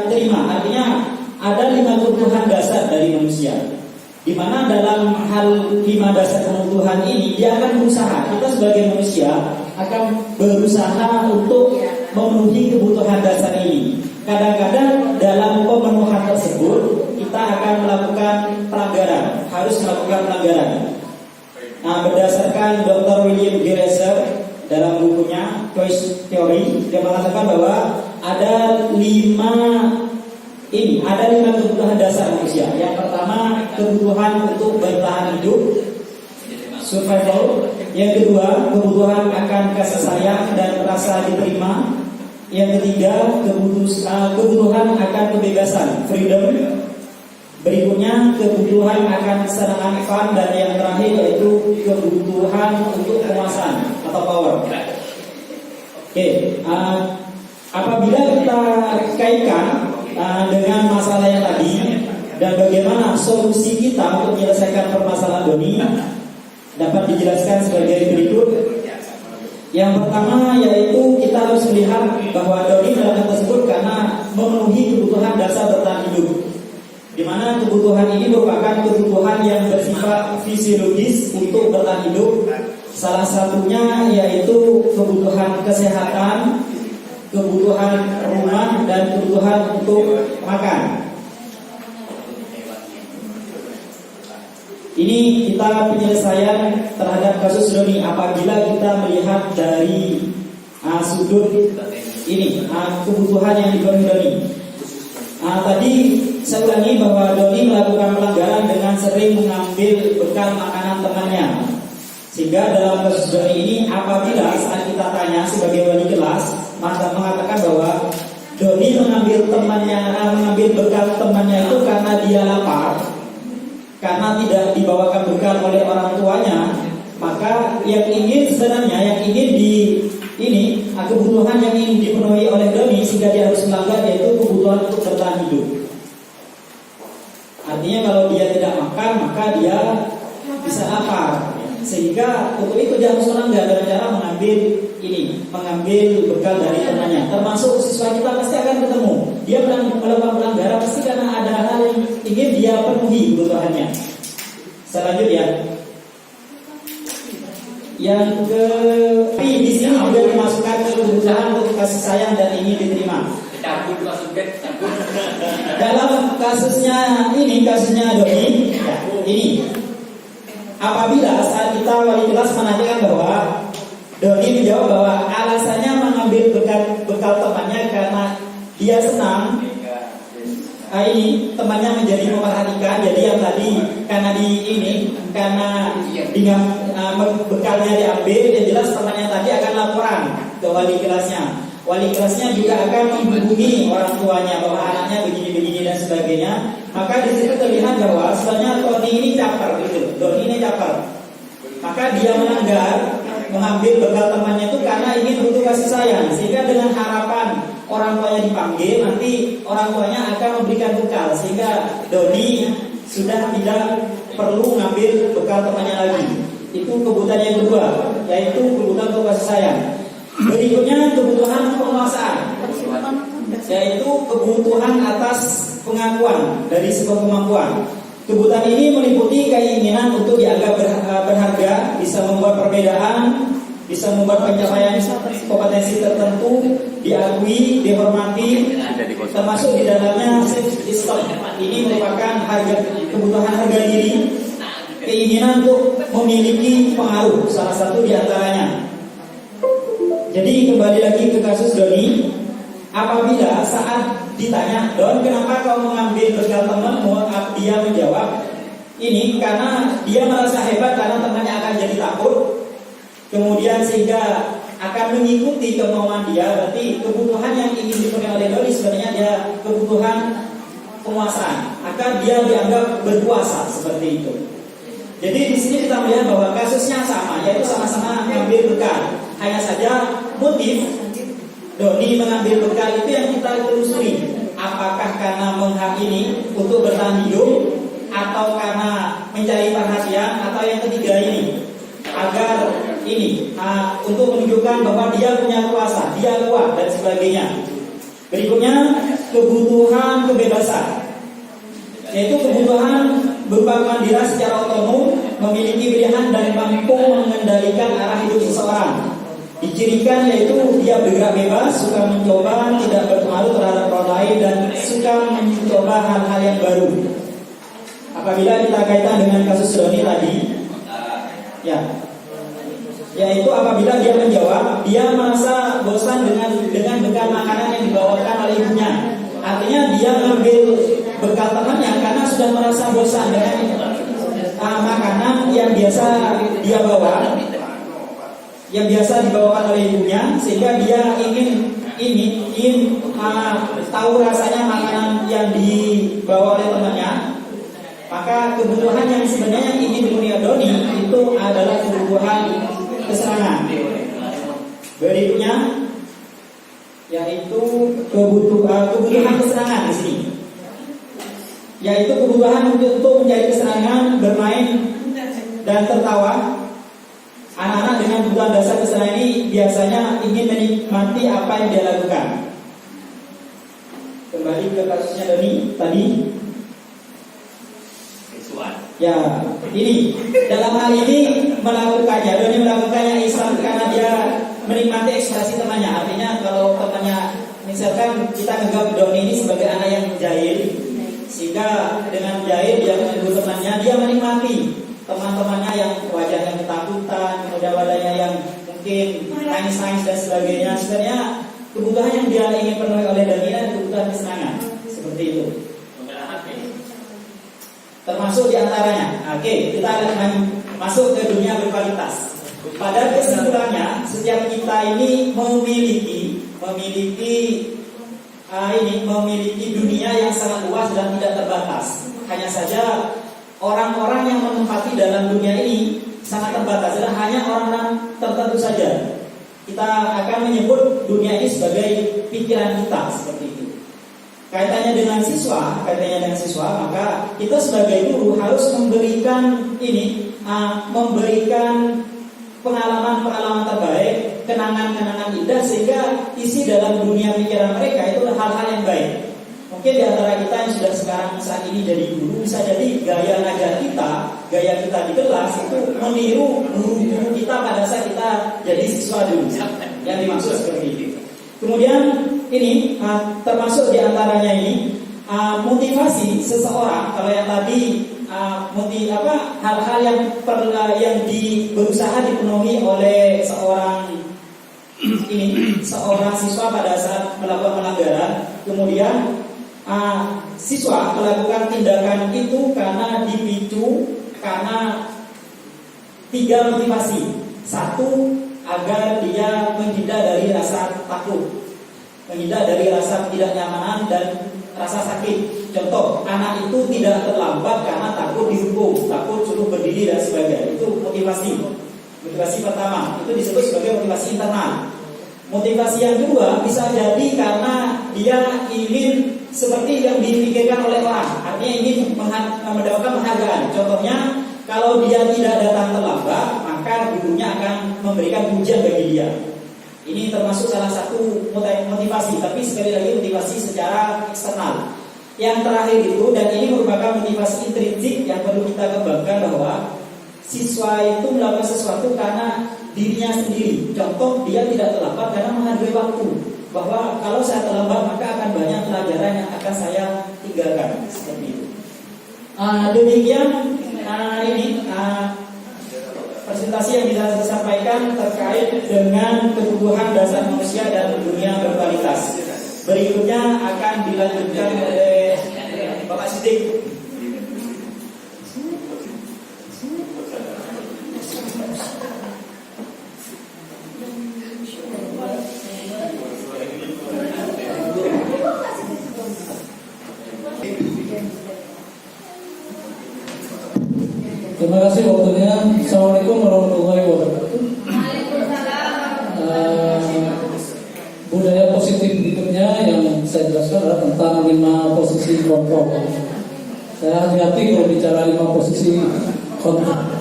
terima. Artinya ada 5 kebutuhan dasar dari manusia, di mana dalam hal 5 dasar kebutuhan ini dia akan berusaha. Kita sebagai manusia akan berusaha untuk memenuhi kebutuhan dasar ini. Kadang-kadang dalam pemenuhan tersebut kita akan melakukan pelanggaran, harus melakukan pelanggaran. Berdasarkan Dr. William Glasser dalam bukunya Choice Theory, dia mengatakan bahwa ada 5 kebutuhan dasar manusia. Yang pertama, kebutuhan untuk bertahan hidup, survival. Yang kedua, kebutuhan akan kasih sayang dan rasa diterima. Yang ketiga, kebutuhan akan kebebasan, freedom. Berikutnya, kebutuhan akan kesenangan, fun. Dan yang terakhir yaitu kebutuhan untuk kekuasaan atau power. Oke, apabila kita kaitkan dengan masalah yang tadi dan bagaimana solusi kita untuk menyelesaikan permasalahan Doni, dapat dijelaskan sebagai berikut. Yang pertama yaitu kita harus melihat bahwa Doni dalam hal tersebut karena memenuhi kebutuhan dasar bertahan hidup, di mana kebutuhan ini merupakan kebutuhan yang bersifat fisiologis untuk bertahan hidup. Salah satunya yaitu kebutuhan kesehatan, kebutuhan rumah, dan kebutuhan untuk makan. Ini kita penyelesaian terhadap kasus Doni apabila kita melihat dari sudut ini kebutuhan yang dipenuhi Doni. Tadi saya ulangi bahwa Doni melakukan pelanggaran dengan sering mengambil bekal makanan temannya. Sehingga dalam kasus Doni ini apabila saat kita tanya sebagai wali kelas, maka mengatakan bahwa Doni mengambil bekal temannya itu karena dia lapar, karena tidak dibawakan bekal oleh orang tuanya, maka kebutuhan yang ingin dipenuhi oleh Doni sehingga dia harus melanggar yaitu kebutuhan untuk bertahan hidup. Artinya kalau dia tidak makan maka dia bisa lapar, sehingga untuk itu dia harus melanggar dengan cara mengambil bekal dari temannya. Termasuk siswa kita pasti akan ketemu dia melakukan pelanggaran pasti karena ada hal yang ingin dia penuhi kebutuhannya. Saya lanjut ya. Yang di sini juga dimasukkan kebutuhan untuk kasih sayang dan ingin diterima. Dalam kasusnya Doni, ini apabila saat kita wali kelas menanyakan bahwa Doni menjawab bahwa alasannya mengambil bekal temannya karena dia senang. Temannya menjadi memperhatikan. Jadi yang tadi karena bekalnya diambil, yang jelas temannya tadi akan laporan ke wali kelasnya. wali kelasnya juga akan menghubungi orang tuanya bahwa anaknya begini-begini dan sebagainya. Maka di situ terlihat bahwa sebenarnya Tony ini caper gitu, Doni ini caper. Maka dia melanggar, mengambil bekal temannya itu karena ingin butuh kasih sayang, sehingga dengan harapan orang tuanya dipanggil, nanti orang tuanya akan memberikan bekal, sehingga Doni sudah tidak perlu mengambil bekal temannya lagi. Itu kebutuhan yang kedua, yaitu kebutuhan untuk kasih sayang. Berikutnya kebutuhan penguasaan, yaitu kebutuhan atas pengakuan dari sebuah kemampuan. Kebutuhan ini meliputi keinginan untuk dianggap berharga, bisa membuat perbedaan, bisa membuat pencapaian kompetensi tertentu diakui, dihormati, termasuk di dalamnya self-esteem. Ini merupakan kebutuhan harga diri, keinginan untuk memiliki pengaruh, salah satu di antaranya. Jadi kembali lagi ke kasus Doni, apabila saat ditanya, Don, kenapa kau mengambil bekal temanmu? Dia menjawab, ini karena dia merasa hebat karena temannya akan jadi takut, kemudian sehingga akan mengikuti kemauan dia. Berarti kebutuhan yang ingin dipenuhi oleh Doni sebenarnya dia kebutuhan penguasaan, agar dia dianggap berkuasa seperti itu. Jadi di sini kita melihat bahwa kasusnya sama, yaitu sama-sama mengambil bekal. Hanya saja motif Doni mengambil bekal itu yang kita telusuri. Apakah karena menghakimi untuk bertahan hidup, atau karena mencari perhatian, atau yang ketiga ini agar ini untuk menunjukkan bahwa dia punya kuasa, dia kuat dan sebagainya. Berikutnya kebutuhan kebebasan, yaitu kebutuhan berupa kemandirian secara otonom, memiliki pilihan dan mampu mengendalikan arah hidup seseorang. Dicirikan yaitu dia bergerak bebas, suka mencoba, tidak berpengaruh terhadap orang lain, dan suka mencoba hal-hal yang baru. Apabila kita kaitkan dengan kasus Doni tadi, yaitu apabila dia menjawab, dia merasa bosan dengan bekal makanan yang dibawakan oleh ibunya. Artinya dia mengambil bekal temannya karena sudah merasa bosan dengan makanan yang biasa dia bawa, yang biasa dibawakan oleh ibunya, sehingga dia ingin tahu rasanya makanan yang dibawa oleh temannya. Maka kebutuhan yang sebenarnya ingin dipenuhi Doni itu adalah kebutuhan kesenangan. Berikutnya yaitu kebutuhan kesenangan di sini, yaitu kebutuhan untuk mencari kesenangan, bermain dan tertawa. Anak-anak dengan kebutuhan dasar kesenangan ini biasanya ingin menikmati apa yang dia lakukan. Kembali ke kasusnya Doni tadi. Ya, ini dalam hal ini Doni melakukannya Islam karena dia menikmati ekspresi temannya. Artinya kalau temannya, misalkan kita anggap Doni ini sebagai anak yang jahil, sehingga dengan jahil dia menegur temannya, dia menikmati teman-temannya yang wajahnya ketakutan, wajah-wajahnya yang mungkin nangis-nangis dan sebagainya. Sebenarnya kebutuhan yang dia ingin penuhi oleh Doni adalah kebutuhan kesenangan, seperti itu. Termasuk diantaranya, kita akan masuk ke dunia berkualitas. Pada kesimpulannya, setiap kita ini memiliki dunia yang sangat luas dan tidak terbatas. Hanya saja orang-orang yang menempati dalam dunia ini sangat terbatas, dan hanya orang-orang tertentu saja. Kita akan menyebut dunia ini sebagai pikiran kita, seperti itu. Kaitannya dengan siswa, maka kita sebagai guru harus memberikan pengalaman-pengalaman terbaik, kenangan-kenangan indah, sehingga isi dalam dunia pikiran mereka itu hal-hal yang baik. Mungkin di antara kita yang sudah sekarang saat ini jadi guru, bisa jadi gaya ngajar kita, gaya kita di kelas itu meniru guru-guru kita pada saat kita jadi siswa dulu. Yang dimaksud seperti itu. Kemudian ini termasuk diantaranya ini motivasi seseorang. Kalau yang tadi hal-hal yang berusaha dipenuhi oleh seorang siswa pada saat melakukan pelanggaran, kemudian siswa melakukan tindakan itu karena dipicu karena 3 motivasi. 1, agar dia menghindar dari rasa takut. menghindar dari rasa ketidaknyamanan dan rasa sakit. Contoh, anak itu tidak terlambat karena takut dihukum, takut suruh berdiri dan sebagainya. Itu motivasi. Motivasi pertama itu disebut sebagai motivasi internal. Motivasi yang kedua bisa jadi karena dia ingin seperti yang dipikirkan oleh orang, artinya ingin mendapatkan penghargaan. Contohnya, kalau dia tidak datang terlambat, maka gurunya akan memberikan pujian bagi dia. Ini termasuk salah satu motivasi, tapi sekali lagi motivasi secara eksternal. Yang terakhir itu, dan ini merupakan motivasi intrinsik yang perlu kita kembangkan, bahwa siswa itu melakukan sesuatu karena dirinya sendiri. Contoh, dia tidak terlambat karena menghargai waktu, bahwa kalau saya terlambat maka akan banyak pelajaran yang akan saya tinggalkan. Seperti itu. Demikian presentasi yang bisa saya sampaikan terkait dengan kebutuhan dasar manusia dan dunia berkualitas. Berikutnya akan dilanjutkan oleh Bapak Siddiq. Terima kasih waktunya. Assalamualaikum warahmatullahi wabarakatuh. Budaya positif berikutnya yang saya jelaskan adalah tentang 5 posisi kontrol. Saya hati-hati kalau bicara 5 posisi kontrol.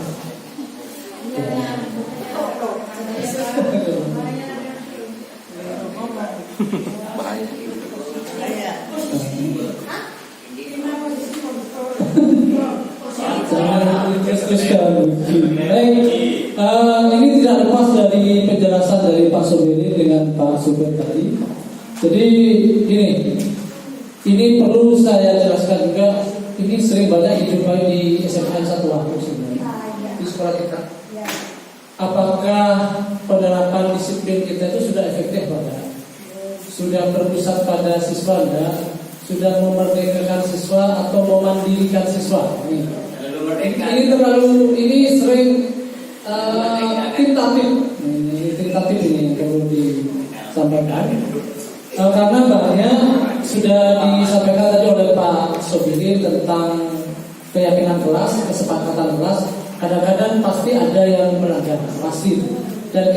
Ini tidak lepas dari penjelasan dari Pak Sobiri dengan Pak Subir tadi. Jadi ini perlu saya jelaskan juga. Ini sering banyak dijumpai di SMA 1 waktu sebenarnya di sekolah kita. Apakah penerapan disiplin kita itu sudah efektif pada? Sudah berpusat pada siswa enggak? Sudah memerdekakan siswa atau memandirikan siswa? Ini sering tentatif ini yang perlu disampaikan. Karena banyak sudah disampaikan tadi oleh Pak Sobiri tentang keyakinan kelas, kesepakatan kelas. Kadang-kadang pasti ada yang melanggar, pasti. Dan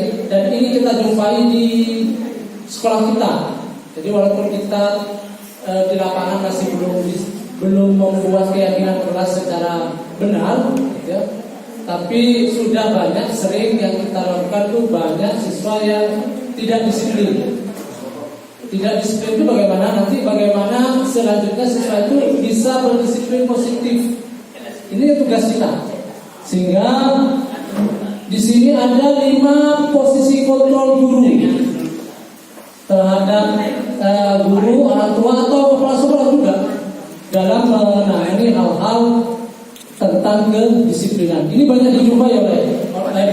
ini kita jumpai di sekolah kita. Jadi walaupun kita di lapangan masih belum membuat keyakinan kelas secara benar, ya, tapi sudah banyak sering yang kita lakukan tuh banyak siswa yang tidak disiplin. Tidak disiplin itu bagaimana? Nanti bagaimana selanjutnya siswa itu bisa berdisiplin positif. Ini tugas kita. Sehingga di sini ada 5 posisi kontrol guru terhadap guru, orang tua atau kepala sekolah juga dalam menangani hal-hal tentang kedisiplinan. Ini banyak dijumpai oleh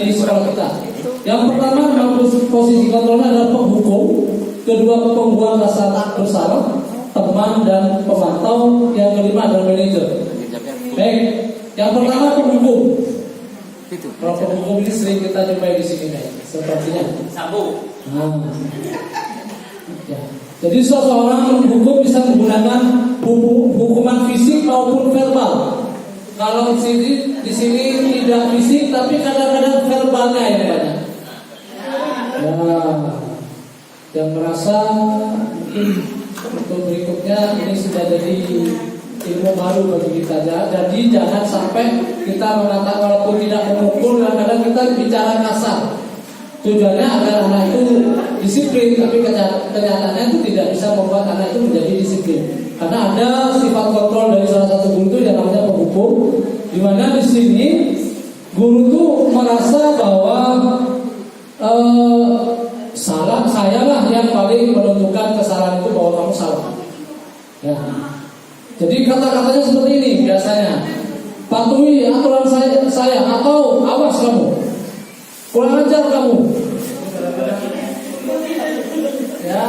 di sekolah kita. Yang pertama posisi kontrolnya adalah penghukum, kedua pembuat rasa bersalah, teman dan pemantau, yang kelima adalah manajer. Baik, yang pertama penghukum. Kalau penghukum ini sering kita jumpai di sini, sepertinya. Sambu. Ya. Jadi seseorang menghukum bisa menggunakan hukuman fisik maupun verbal. Kalau di sini tidak fisik, tapi kadang-kadang verbalnya yang banyak. Ya, yang merasa mungkin untuk berikutnya ini sudah jadi ilmu baru bagi kita. Jadi jangan sampai kita mengatakan walaupun tidak memukul, kadang-kadang kita bicara kasar. Tujuannya agar anak itu disiplin, tapi kenyataannya itu tidak bisa membuat anak itu menjadi disiplin. Karena ada sifat kontrol dari salah satu guru itu yang namanya penghukum, di mana di sini guru itu merasa bahwa saya lah yang paling menentukan kesalahan itu, bahwa kamu salah. Ya. Jadi kata-katanya seperti ini biasanya, patuhi aturan saya atau awas kamu, kurang ajar kamu. Ya,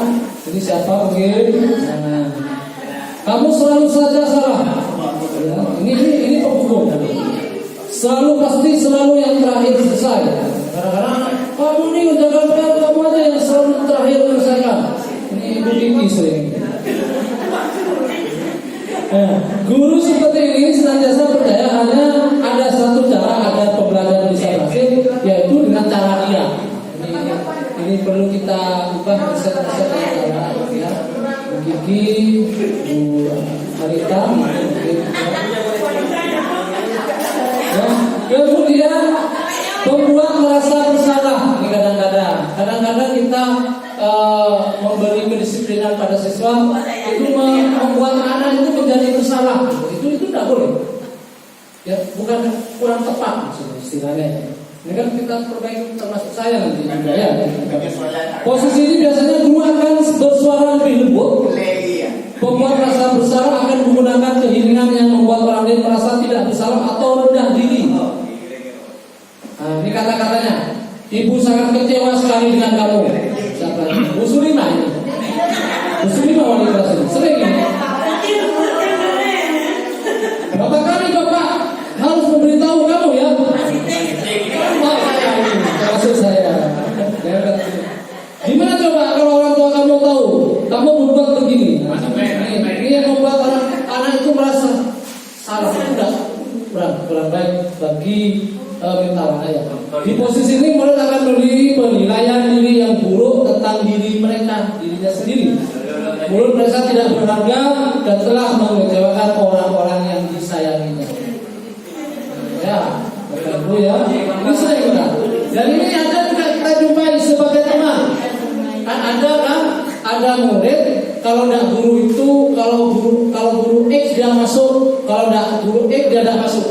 jadi siapa mungkin? Nah, kamu selalu saja salah. Ya, ini penghukum. Selalu yang terakhir selesai. Kadang-kadang kamu nih menjaga PR, kamu aja yang selalu terakhir menyelesaikan. Ini Ini Ibu Kiki sering. Guru seperti ini senantiasa percaya hanya ada satu cara agar pembelajaran bisa berhasil, yaitu dengan cara dia. Ini perlu kita ubah riset-riset cara ya. Bu Kiki, Bu Arita, ya. Kemudian membuat merasa bersalah. Ini kadang-kadang kita memberi kedisiplinan pada siswa itu membuat anak itu menjadi bersalah. Itu tidak boleh. Ya, bukan kurang tepat maksudnya istilahnya. Ini kan kita perbaiki termasuk saya nanti juga ya. Posisi ini biasanya guru akan bersuara lebih lembut. Pembuat rasa bersalah akan menggunakan keheningan yang membuat orang lain merasa tidak bersalah atau rendah diri. Nah, ini kata-katanya. Ibu sangat kecewa sekali dengan kamu. Siapa? Bu Sulima ini. Bu Sulima wali kelas ini. Sering ini. Berapa kali Bapak harus memberitahu kamu ya? Maksud saya. Gimana coba kalau orang tua kamu tahu kamu membuat begini? Ini yang membuat anak itu merasa salah. Sudah kurang baik bagi mental ayah. Di posisi ini murid akan memberi penilaian diri yang buruk tentang dirinya sendiri. Murid merasa tidak berharga dan telah mengecewakan orang-orang yang disayanginya. Ya, betul ya. Ini sering benar. Dan ini ada juga kita jumpai sebagai teman. Kan ada murid kalau tidak guru itu kalau guru X dia masuk, kalau tidak guru X dia tidak masuk.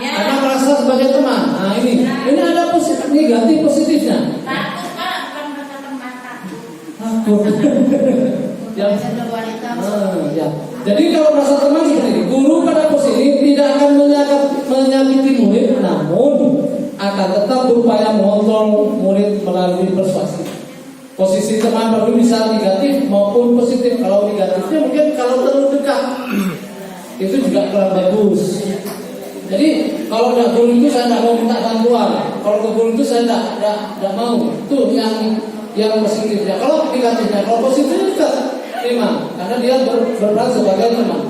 Karena merasa sebagai teman. Nah ini ada negatif positifnya. Takut Pak, bukan merasa teman Takut. Ya. Jadi kalau merasa teman seperti ini, guru pada posisi tidak akan menyakiti murid, namun akan tetap berupaya mengontrol murid melalui persuasi. Posisi teman baru bisa negatif maupun positif. Kalau negatifnya mungkin kalau terlalu dekat itu juga kurang bagus. Jadi kalau tidak guru itu saya tidak mau minta bantuan. Kalau ke guru itu saya tidak mau. Itu yang positifnya. Kalau negatifnya, kalau positifnya juga terima, karena dia berperan sebagai teman.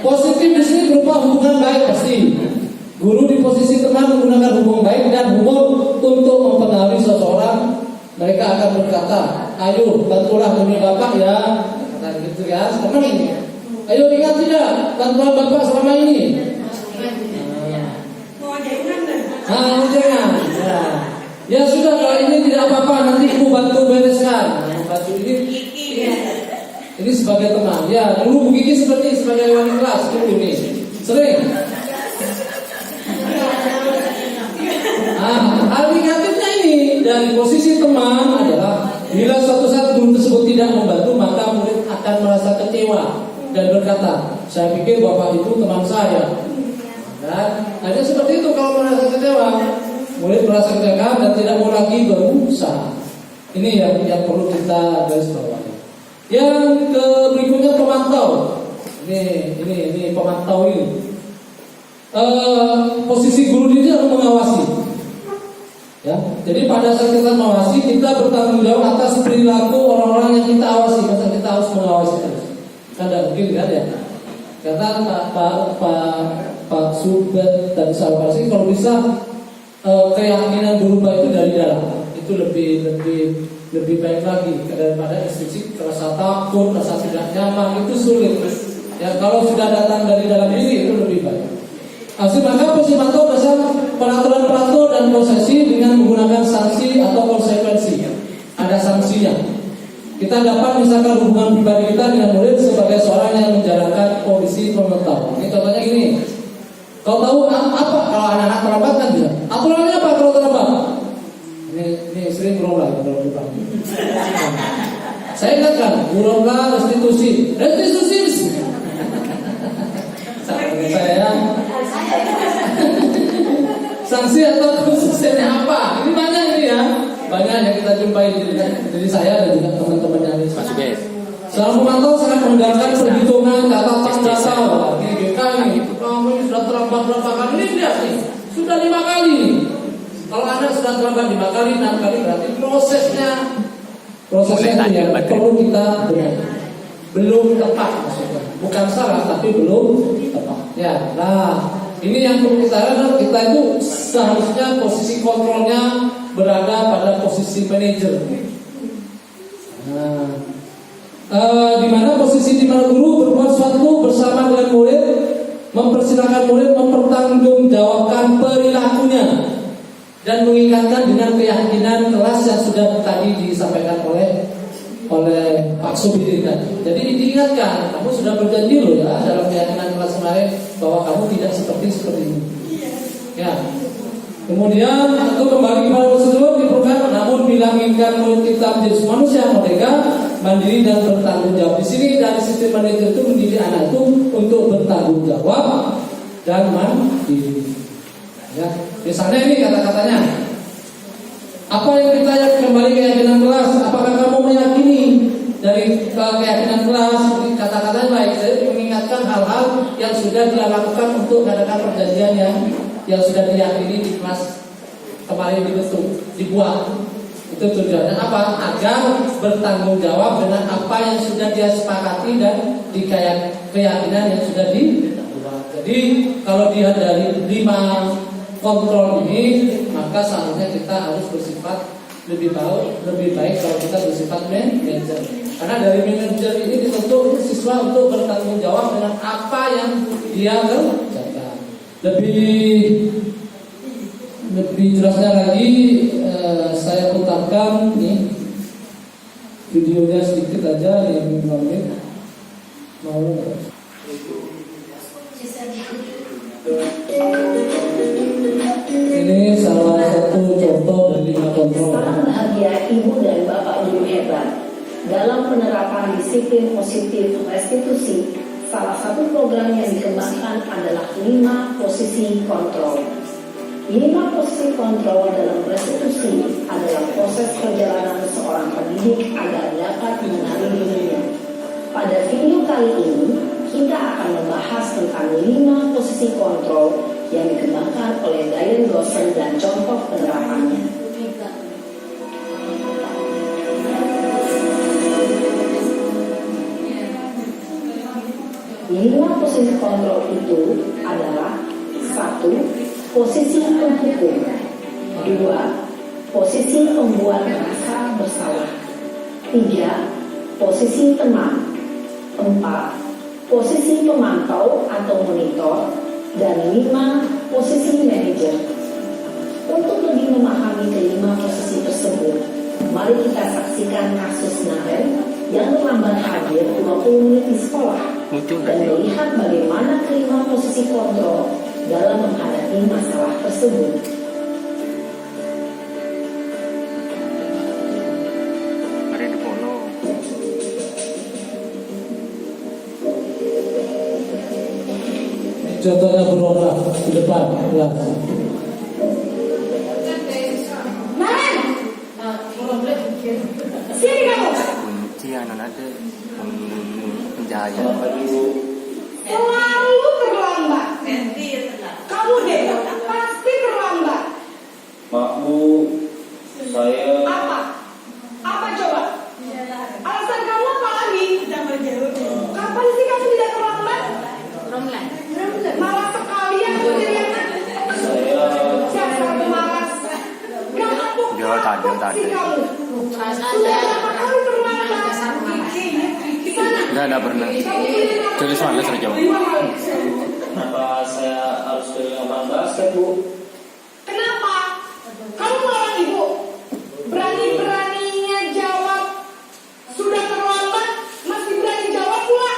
Positif di sini berupa hubungan baik pasti. Guru di posisi teman menggunakan hubungan baik dan humor untuk mempengaruhi seseorang. Mereka akan berkata, ayo bantulah demi Bapak ya, kata gitu ya, senang ini. Ayo ingat tidak bantuan Bapak selama ini. Jangan. Ya sudah kalau ini tidak apa-apa, nanti ibu bantu bereskan. Bantu ini sebagai teman. Ya dulu Bu Kiki sebagai wali kelas dulu nih sering. Hal negatifnya ini dari posisi teman adalah bila suatu saat guru tersebut tidak membantu, maka murid akan merasa kecewa dan berkata, saya pikir Bapak itu teman saya. Dan ada seperti itu kalau merasa kecewa, murid merasa kecewa dan tidak mau lagi berusaha. Ini yang perlu kita garis bawahi. Yang berikutnya pemantau. Ini pemantau ini. Posisi guru ini harus mengawasi. Ya, jadi pada saat kita mengawasi, kita bertanggung jawab atas perilaku orang-orang yang kita awasi. Masa kita harus mengawasi terus? Kan tidak mungkin kan ya? Kata Pak Subet dan sahabat sih, kalau bisa keyakinan berubah itu dari dalam, itu lebih baik lagi daripada instruksi rasa takut, rasa tidak nyaman itu sulit. Ya kalau sudah datang dari dalam diri itu lebih baik. Maka posisi mantau bersama peraturan-peraturan dan prosesi dengan menggunakan sanksi atau konsekuensi. Ada sanksinya. Kita dapat misalkan hubungan pribadi kita dengan murid sebagai seorang yang menjalankan kondisi pemantau. Ini contohnya gini. Kau tahu apa kalau anak-anak terlambat kan juga? Aturannya apa kalau terlambat? Ini sering berulang kalau depan. Saya ingatkan, berulang restitusi. Saya sanksi atau khususnya apa? Ini banyak ini ya. Banyak yang kita jumpai dari saya dan juga teman-teman yang ini. Seorang pemantau sangat mengandalkan perhitungan catatan data. Ini GK ini, kamu ini sudah terlambat berapa kali? Ini lihat nih, sudah 5 kali. Kalau Anda sudah terlambat 5 kali, 6 kali berarti prosesnya itu yang perlu kita benahi. Belum tepat maksudnya, bukan salah tapi belum tepat. Ya, nah ini yang perlu kita itu seharusnya posisi kontrolnya berada pada posisi manajer. Nah, di mana guru berbuat sesuatu bersama dengan murid, mempersilahkan murid mempertanggungjawabkan perilakunya dan mengingatkan dengan keyakinan kelas yang sudah tadi disampaikan oleh Pak Subidin tadi. Jadi diingatkan, kamu sudah berjanji loh ya dalam keyakinan kelas kemarin bahwa kamu tidak seperti ini. Ya. Kemudian tentu kembali kepada prosedur diperlukan, namun bila menginginkan murid kita menjadi manusia merdeka, mandiri dan bertanggung jawab. Di sini dari sistem manajer itu mendidik anak itu untuk bertanggung jawab dan mandiri. Ya. Misalnya ini kata-katanya. Apa yang kita kembali keyakinan kelas? Apakah kamu meyakini dari keyakinan kelas? Kata-katanya baik. Jadi mengingatkan hal-hal yang sudah dia lakukan untuk mengadakan perjanjian yang sudah diyakini di kelas kemarin dibuat. Itu tujuannya apa? Agar bertanggung jawab dengan apa yang sudah dia sepakati dan di keyakinan yang sudah dibuat. Jadi kalau dia dari 5 kontrol ini, maka seharusnya kita harus bersifat lebih baik kalau kita bersifat manajer. Karena dari manajer ini dituntut siswa untuk bertanggung jawab dengan apa yang dia kerjakan. Lebih jelasnya lagi, saya putarkan nih videonya sedikit aja yang mau. Ini salah satu contoh dari 5 kontrol. Salam bahagia ibu dan bapak guru hebat. Dalam penerapan disiplin positif restitusi, salah satu program yang dikembangkan adalah 5 posisi kontrol. 5 posisi kontrol dalam restitusi adalah proses perjalanan seorang pendidik agar dapat mengenali dirinya. Pada video kali ini, kita akan membahas tentang 5 posisi kontrol yang dikembangkan oleh Diane Goshen dan contoh penerapannya. 5 posisi kontrol itu adalah 1. Posisi penghukum, 2. Posisi pembuat merasa bersalah, 3. Posisi teman, 4. Posisi pemantau atau monitor, dan 5. Posisi manajer. Untuk lebih memahami kelima posisi tersebut, mari kita saksikan kasus Naren yang terlambat hadir 20 menit di sekolah dan melihat bagaimana kelima posisi kontrol dalam menghadapi masalah tersebut. Contohnya berolah di depan kelas. Naren, sini kamu. Kunci anak ada penjahaya. Selalu terlambat. Kamu deh, pasti terlambat. Mak Bu, saya Apa coba? Alasan kamu apa lagi? Kapan sih kamu tidak terlambat? Malas sekalian kerjanya. Siapa pemalas? Gak kapok sih kamu. Sudah berapa kali terlambat? Enggak pernah. Tulis mana saja. kenapa saya harus dari lapangan basket, Bu? Kenapa? Kamu melarang ibu? Berani-beraninya jawab. Sudah terlambat, masih berani jawab pula.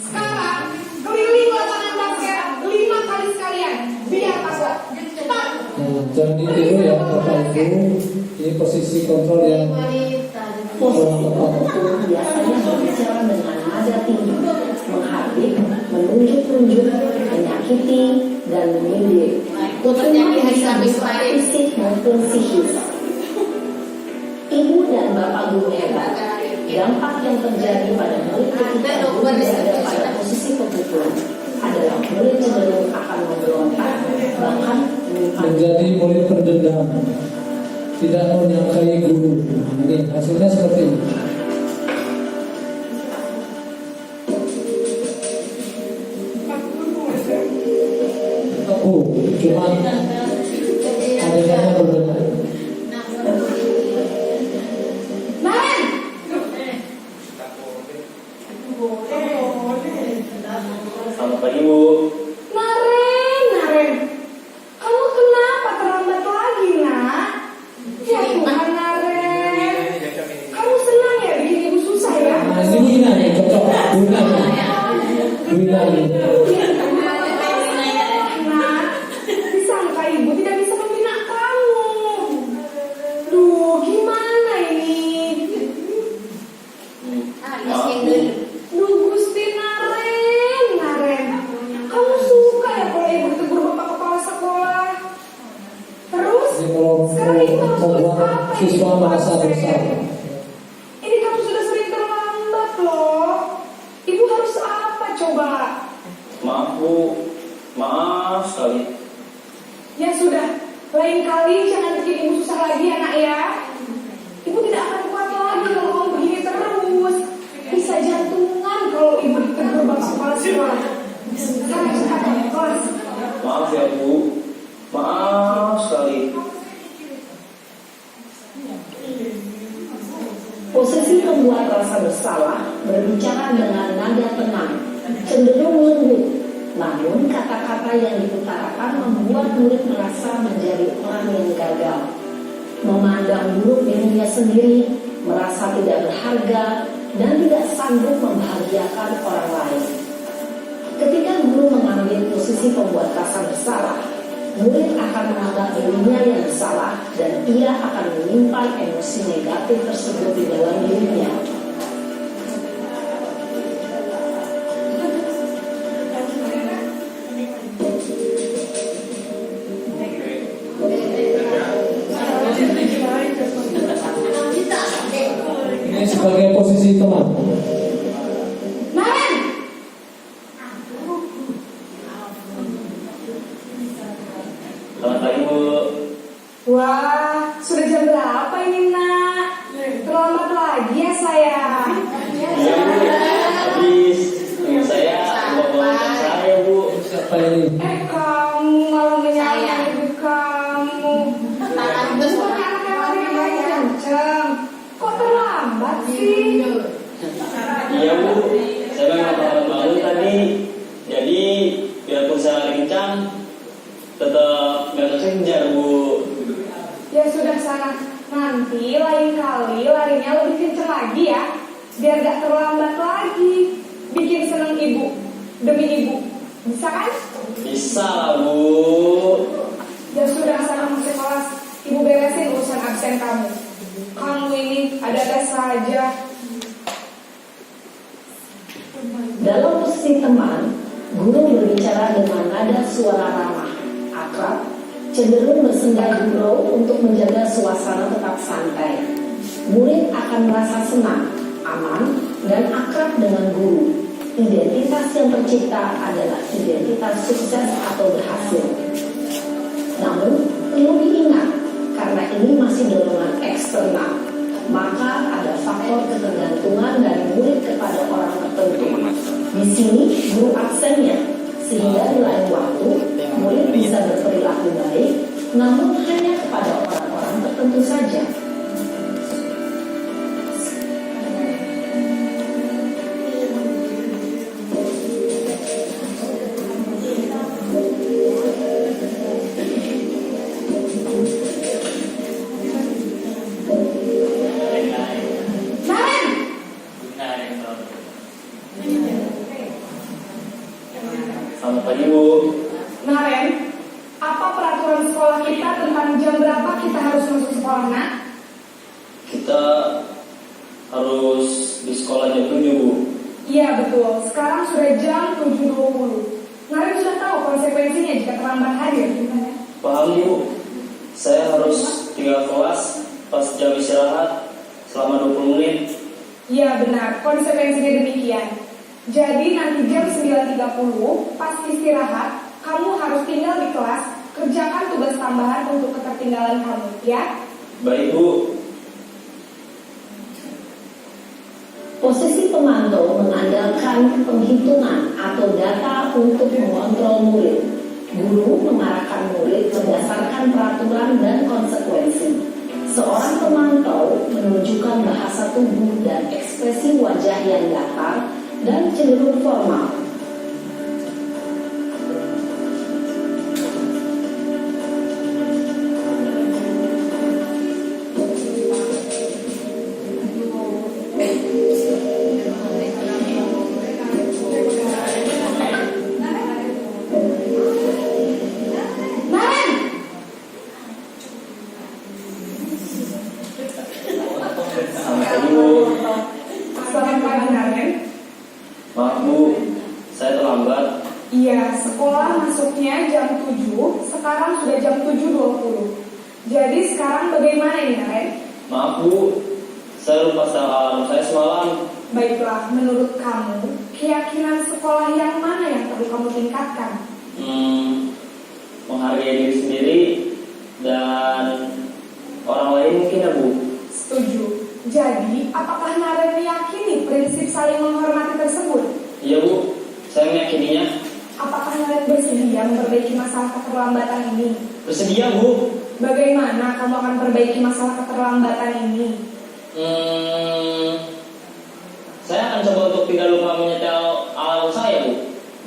Sekarang, keliling lapangan basket 5 kali sekalian. Biar pasal. Cepat. Jangan ditiru ya Bapak Ibu. Ini posisi kontrol yang kurang tepat. Biasanya berbicara dengan nada tinggi, menghardik, menunjuk-nunjuk, menyakiti, dan menyindir. Terutama bisa fisik maupun psikis. Ibu dan bapak guru hebat, dampak yang terjadi pada murid ketika guru berada pada posisi pemukul adalah murid cenderung akan memberontak, bahkan Menjadi murid berdendam. tidak menyangkai guru. Nah, ini hasilnya seperti ini. Cuma adegannya berbeda. Naren! Selamat pagi Bu. Naren, kamu kenapa terlambat lagi, nak? Ya Tuhan, Naren. Kamu senang ya bikin ibu susah ya? Nah, ini Wina nih, cocok. Wina nih. Nak, disangka ibu tidak bisa membina kamu. Duh, gimana ini? Duh, Gusti Naren. Kamu suka ya kalau ibu tegur bapak kepala sekolah? Terus, sekarang ibu harus tulis membuat apa siswa ini? merasa bersalah. Ini kamu sudah sering terlambat loh. Ibu harus apa coba? Maaf Bu. Maaf sekali. Ya sudah, lain kali jangan bikin ibu susah lagi ya nak ya. Ibu tidak akan kuat lagi kalau kamu begini terus. Bisa jantungan kalau ibu ditegur bapak kepala sekolah. Sekarang cepat ke kelas. Maaf ya Bu. Maaf sekali. Posisi pembuat rasa bersalah berbicara dengan nada tenang, cenderung lembut. Namun kata-kata yang diutarakan membuat murid merasa menjadi orang yang gagal, memandang buruk dirinya sendiri, merasa tidak berharga, dan tidak sanggup membahagiakan orang lain. Ketika guru mengambil posisi pembuat rasa bersalah, murid akan menganggap dirinya yang salah dan ia akan menyimpan emosi negatif tersebut di dalam dirinya. Ini sebagai posisi teman. Naren! Selamat pagi Bu. Wah, sudah jam berapa ini nak? Terlambat lagi ya sayang. Iya Bu. Habis teman saya bawa saya Bu. Siapa ini? Kamu malah menyalahkan ibu kamu. Bukan anak yang baik kenceng. Kok terlambat sih? Iya Bu. Saya memang terlambat bangun tadi. Jadi biarpun saya lari kencang, tetap nggak terkejar Bu. Ya sudah sana. Nanti lain kali larinya lebih kenceng lagi ya. Biar gak terlambat lagi. Bikin seneng ibu. Demi ibu. Bisa kan? Bisa lah Bu. Ya sudah sana masuk kelas. Ibu beresin urusan absen kamu. Kamu ini ada-ada saja. Dalam posisi teman, guru berbicara dengan nada suara ramah, akrab, cenderung bersenda gurau untuk menjaga suasana tetap santai. Murid akan merasa senang, aman, dan akrab dengan guru. Identitas yang tercipta adalah identitas sukses atau berhasil. Namun, perlu diingat, karena ini masih dorongan eksternal, maka ada faktor ketergantungan dari murid kepada orang tertentu. Di sini, guru absennya, sehingga di lain waktu, murid bisa berperilaku baik, namun hanya kepada orang-orang tertentu saja. Naren! Selamat pagi Bu. Naren, apa peraturan sekolah kita tentang jam berapa kita harus masuk sekolah nak? Kita harus di sekolah jam 7 Bu. Iya betul, sekarang sudah jam 7.20. Naren sudah tahu konsekuensinya jika terlambat hadir. Paham Bu. Saya harus tinggal kelas pas jam istirahat selama 20 menit. Iya benar, konsekuensinya demikian. Jadi nanti jam 9.30 pas istirahat, kamu harus tinggal di kelas, kerjakan tugas tambahan untuk ketertinggalan kamu, ya? Baik Bu. Posisi pemantau mengandalkan penghitungan atau data untuk mengontrol murid. Guru mengarahkan murid berdasarkan peraturan dan konsekuensi. Seorang pemantau menunjukkan bahasa tubuh dan ekspresi wajah yang datar dan cenderung formal. Selamat pagi Bu. Selamat pagi Naren. Maaf Bu, saya terlambat. Iya, sekolah masuknya jam 7, sekarang sudah jam 7.20. Jadi sekarang bagaimana ini Naren? Maaf Bu, saya lupa setel alarm saya semalam. Baiklah, menurut kamu, keyakinan sekolah yang mana yang perlu kamu tingkatkan? Menghargai diri sendiri dan orang lain mungkin ya Bu. Setuju. Jadi, apakah Naren meyakini prinsip saling menghormati tersebut? Iya Bu, saya meyakininya. Apakah Naren bersedia memperbaiki masalah keterlambatan ini? Bersedia Bu. Bagaimana kamu akan perbaiki masalah keterlambatan ini? Saya akan coba untuk tidak lupa menyetel alarm saya Bu.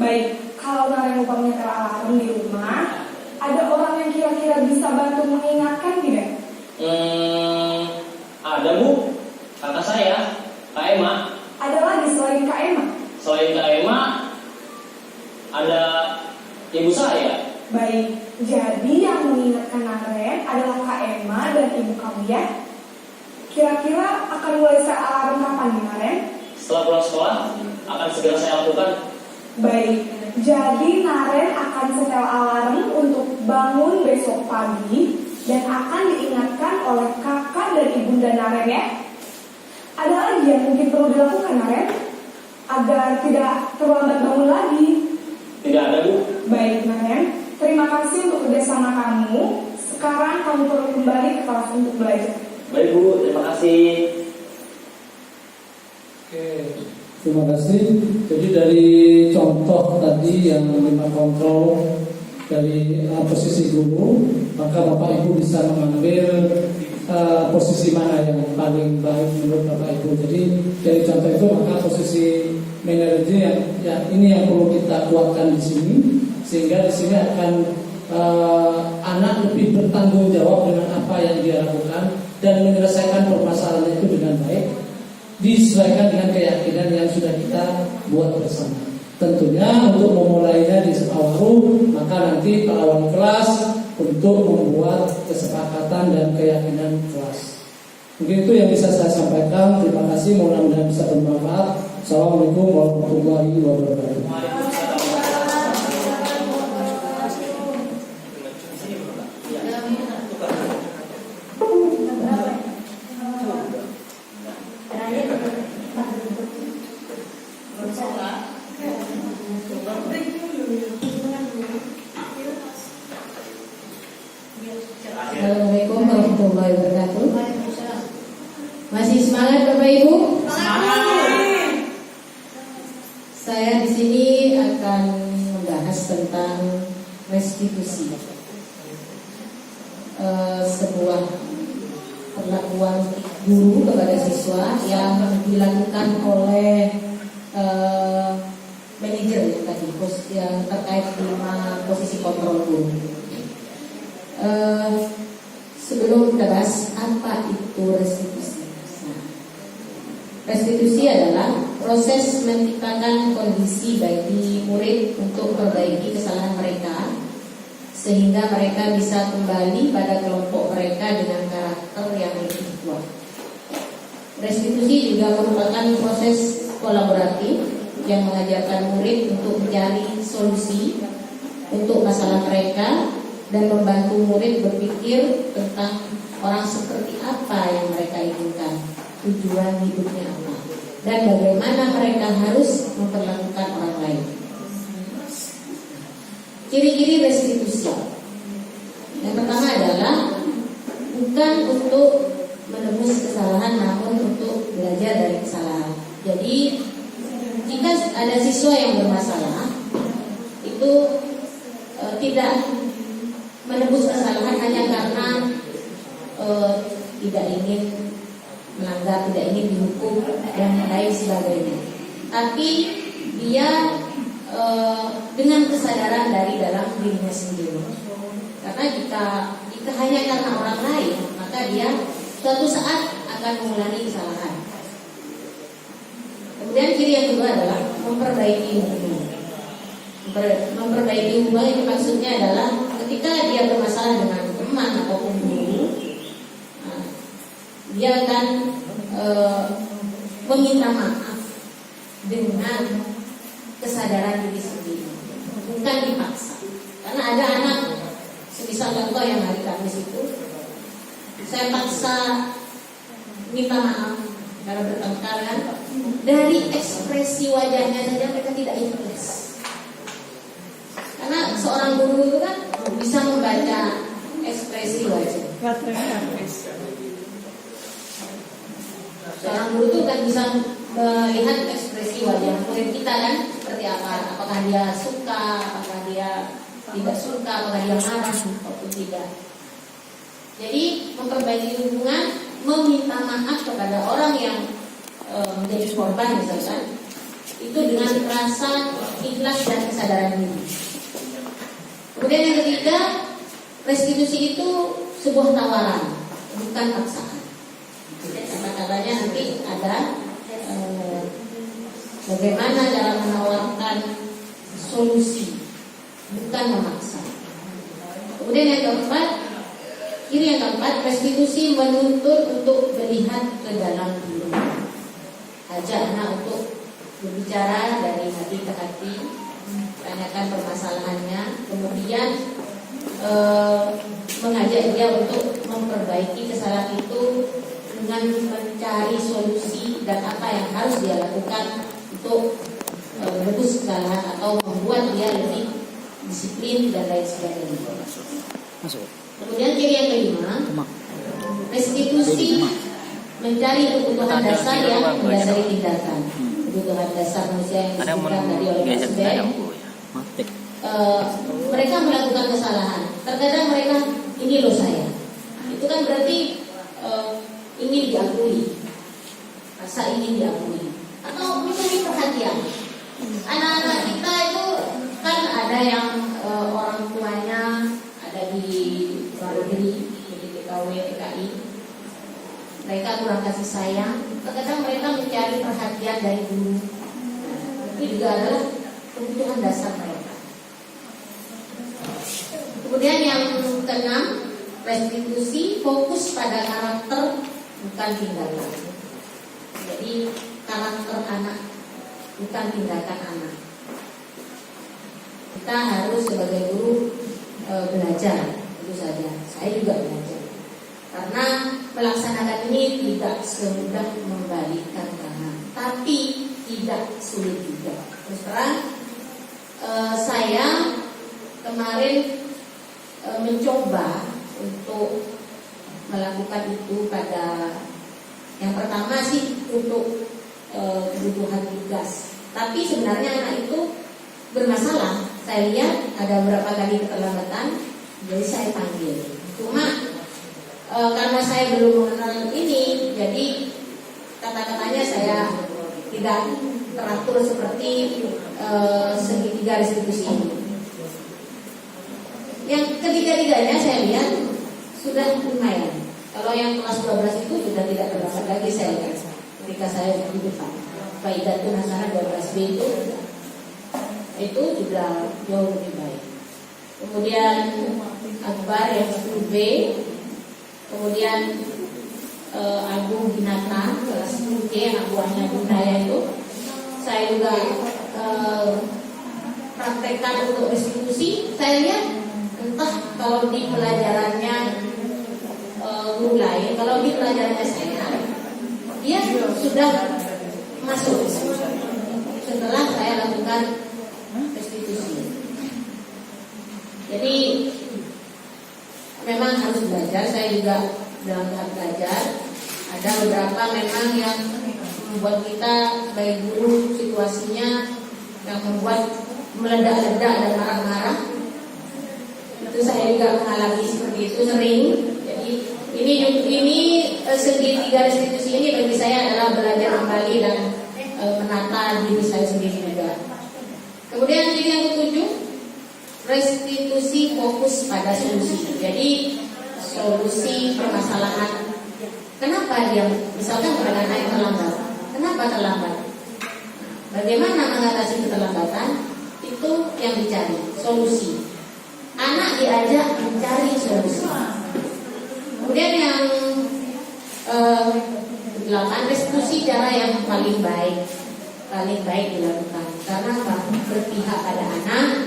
Baik, kalau Naren lupa menyetel alarm di rumah, ada orang yang kira-kira bisa bantu mengingatkan tidak? Ada Bu, kakak saya, Kak Emma. Ada lagi selain Kak Emma? Selain Kak Emma, ada ibu saya. Baik, jadi yang mengingatkan Naren adalah Kak Emma dan ibu kamu ya? Kira-kira akan mulai set alarm kapan nih Naren? Setelah pulang sekolah, akan segera saya lakukan. Baik, jadi Naren akan setel alarm untuk bangun besok pagi dan akan diingatkan oleh kakak dan ibunda Naren ya. Ada lagi yang mungkin perlu dilakukan Naren agar tidak terlambat bangun lagi? Tidak ada Bu. Baik Naren, terima kasih untuk kerjasama kamu. Sekarang kamu perlu kembali ke kelas untuk belajar. Baik Bu, terima kasih. Oke, terima kasih. Jadi dari contoh tadi yang 5 kontrol dari posisi guru, maka Bapak Ibu bisa mengambil posisi mana yang paling baik menurut Bapak Ibu. Jadi dari contoh itu maka posisi manajer yang ini yang perlu kita kuatkan di sini, sehingga di sini akan anak lebih bertanggung jawab dengan apa yang dia lakukan dan menyelesaikan permasalahan itu dengan baik, disesuaikan dengan keyakinan yang sudah kita buat bersama. Tentunya untuk memulainya di Sepawaru, maka nanti para wali kelas untuk membuat kesepakatan dan keyakinan kelas. Mungkin itu yang bisa saya sampaikan. Terima kasih, mudah-mudahan bisa bermanfaat. Assalamualaikum warahmatullahi wabarakatuh. Assalamualaikum warahmatullahi wabarakatuh. Masih semangat Bapak Ibu? Saya di sini akan membahas tentang restitusi, sebuah perlakuan guru kepada siswa yang dilakukan oleh manajer tadi, yang terkait dengan posisi kontrol guru. Sebelum kita bahas apa itu restitusi. Restitusi adalah proses menciptakan kondisi bagi murid untuk memperbaiki kesalahan mereka, sehingga mereka bisa kembali pada kelompok mereka dengan karakter yang lebih kuat. Restitusi juga merupakan proses kolaboratif yang mengajarkan murid untuk mencari solusi untuk masalah mereka dan membantu murid berpikir tentang orang seperti apa yang mereka inginkan, tujuan hidupnya apa, dan bagaimana mereka harus memperlakukan orang lain. Ciri-ciri restitusi. Yang pertama adalah bukan untuk menebus kesalahan, namun untuk belajar dari kesalahan. Jadi jika ada siswa yang bermasalah, itu tidak menebus kesalahan hanya karena tidak ingin melanggar, tidak ingin dihukum dan lain sebagainya. Tapi dia dengan kesadaran dari dalam dirinya sendiri. Karena jika hanya karena orang lain, maka dia suatu saat akan mengulangi kesalahan. Kemudian ciri yang kedua adalah memperbaiki hubungan. Memperbaiki hubungan itu maksudnya adalah ketika dia bermasalah dengan teman ataupun guru, dia akan meminta maaf dengan kesadaran diri sendiri, bukan dipaksa. Karena ada anak, semisal contoh yang hari Kamis itu, saya paksa minta maaf karena bertengkar kan, dari ekspresi wajahnya saja mereka tidak ikhlas. Karena seorang guru itu kan bisa membaca ekspresi wajah. Seorang guru itu kan bisa melihat ekspresi wajah murid kita kan seperti apa, apakah dia suka, apakah dia tidak suka, apakah dia marah ataupun tidak. Jadi memperbaiki hubungan, meminta maaf kepada orang yang menjadi korban misalkan, itu dengan rasa ikhlas dan kesadaran diri. Kemudian yang ketiga, restitusi itu sebuah tawaran, bukan paksaan. Kata-katanya nanti ada bagaimana cara menawarkan solusi, bukan memaksa. Kemudian yang keempat, ciri yang keempat, restitusi menuntut untuk melihat ke dalam diri. Ajak anak untuk berbicara dari hati ke hati, tanyakan permasalahannya, kemudian mengajak dia untuk memperbaiki kesalahan itu dengan mencari solusi dan apa yang harus dia lakukan untuk menebus kesalahan atau membuat dia lebih disiplin dan lain sebagainya. Kemudian ciri yang kelima, restitusi mencari kebutuhan dasar yang mendasari tindakan. Kebutuhan dasar manusia yang disebutkan tadi oleh Mas Ben. Mereka melakukan kesalahan. Terkadang mereka, ini loh saya. Itu kan berarti ingin diakui, rasa ingin diakui, atau mencari perhatian. Anak-anak kita itu kan ada yang orang tuanya ada di luar negeri, jadi TKW, TKI. Mereka kurang kasih sayang. Terkadang mereka mencari perhatian dari guru. Itu juga adalah kebutuhan dasar mereka. Kemudian yang keenam, restitusi fokus pada karakter bukan tindakan. Jadi karakter anak bukan tindakan anak. Kita harus sebagai guru belajar, itu saja. Saya juga belajar. Karena melaksanakan ini tidak semudah membalikkan tangan, tapi tidak sulit juga. Terus terang, saya kemarin mencoba untuk melakukan itu pada yang pertama sih untuk kebutuhan tugas. Tapi sebenarnya anak itu bermasalah. Saya lihat ada beberapa kali keterlambatan, jadi saya panggil. Cuma karena saya belum mengenal ini, jadi kata-katanya saya tidak teratur seperti segitiga restitusi ini. Yang ketiga-tiganya saya lihat sudah lumayan. Kalau yang kelas 12 itu sudah tidak terdapat lagi saya lihat. Ketika saya di depan, Faidatun Hasanah 12B itu sudah jauh lebih baik. Kemudian Akbar yang 10B, kemudian Agung Binata kelas 10C, anak buahnya Bundaya itu saya juga praktekkan untuk restitusi. Saya lihat entah kalau di pelajarannya guru lain, kalau di pelajarannya saya, dia sudah masuk setelah saya lakukan restitusi. Jadi memang harus belajar. Saya juga dalam hal belajar. Ada beberapa memang yang membuat kita sebagai guru situasinya yang membuat meledak-ledak dan marah-marah. Itu saya juga mengalami seperti itu sering. Jadi ini segitiga restitusi ini bagi saya adalah belajar kembali dan menata diri saya sendiri juga. Kemudian ini yang ketujuh, restitusi fokus pada solusi. Jadi solusi permasalahan. Kenapa dia misalkan pada anak yang terlambat? Kenapa terlambat? Bagaimana mengatasi keterlambatan? Itu yang dicari solusi. Anak diajak mencari solusi. Kemudian yang 8, restitusi cara yang paling baik dilakukan. Karena apa? Berpihak pada anak,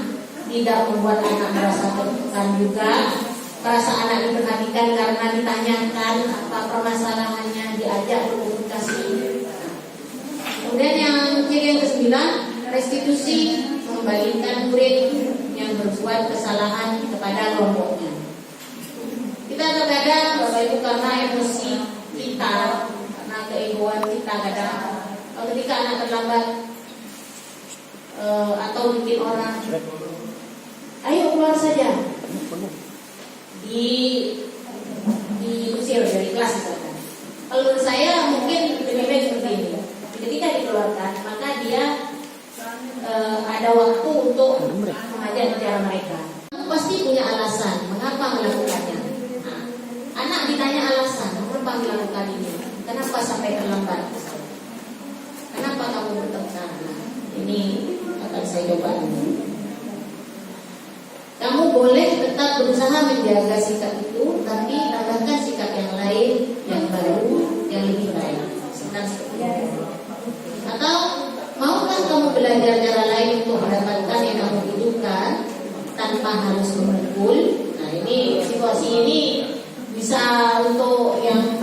tidak membuat anak merasa tertekan juga, merasa anak diperhatikan karena ditanyakan apa permasalahannya, diajak berkomunikasi. Kemudian yang ke-9, restitusi mengembalikan murid yang berbuat kesalahan kepada kelompoknya. Kita terkadang Bapak Ibu karena emosi kita, karena keegoan kita kadang ketika anak terlambat atau bikin orang, ayo keluar saja, diusir dari kelas misalkan. Kalau menurut saya mungkin lebih baik seperti ini. Ketika dikeluarkan, maka dia ada waktu untuk mengajar cara mereka. Pasti punya alasan mengapa melakukannya. Nah, anak ditanya alasan mengapa melakukan ini, kenapa sampai terlambat, kenapa kamu bertengkar. Nah, ini akan saya coba. Kamu boleh tetap berusaha menjaga sikap itu, tapi tambahkan sikap yang lain, yang baru, yang lebih baik. Seperti itu. Atau maukah kamu belajar cara lain untuk mendapatkan yang kamu butuhkan tanpa harus memukul? Nah, ini situasi ini bisa untuk yang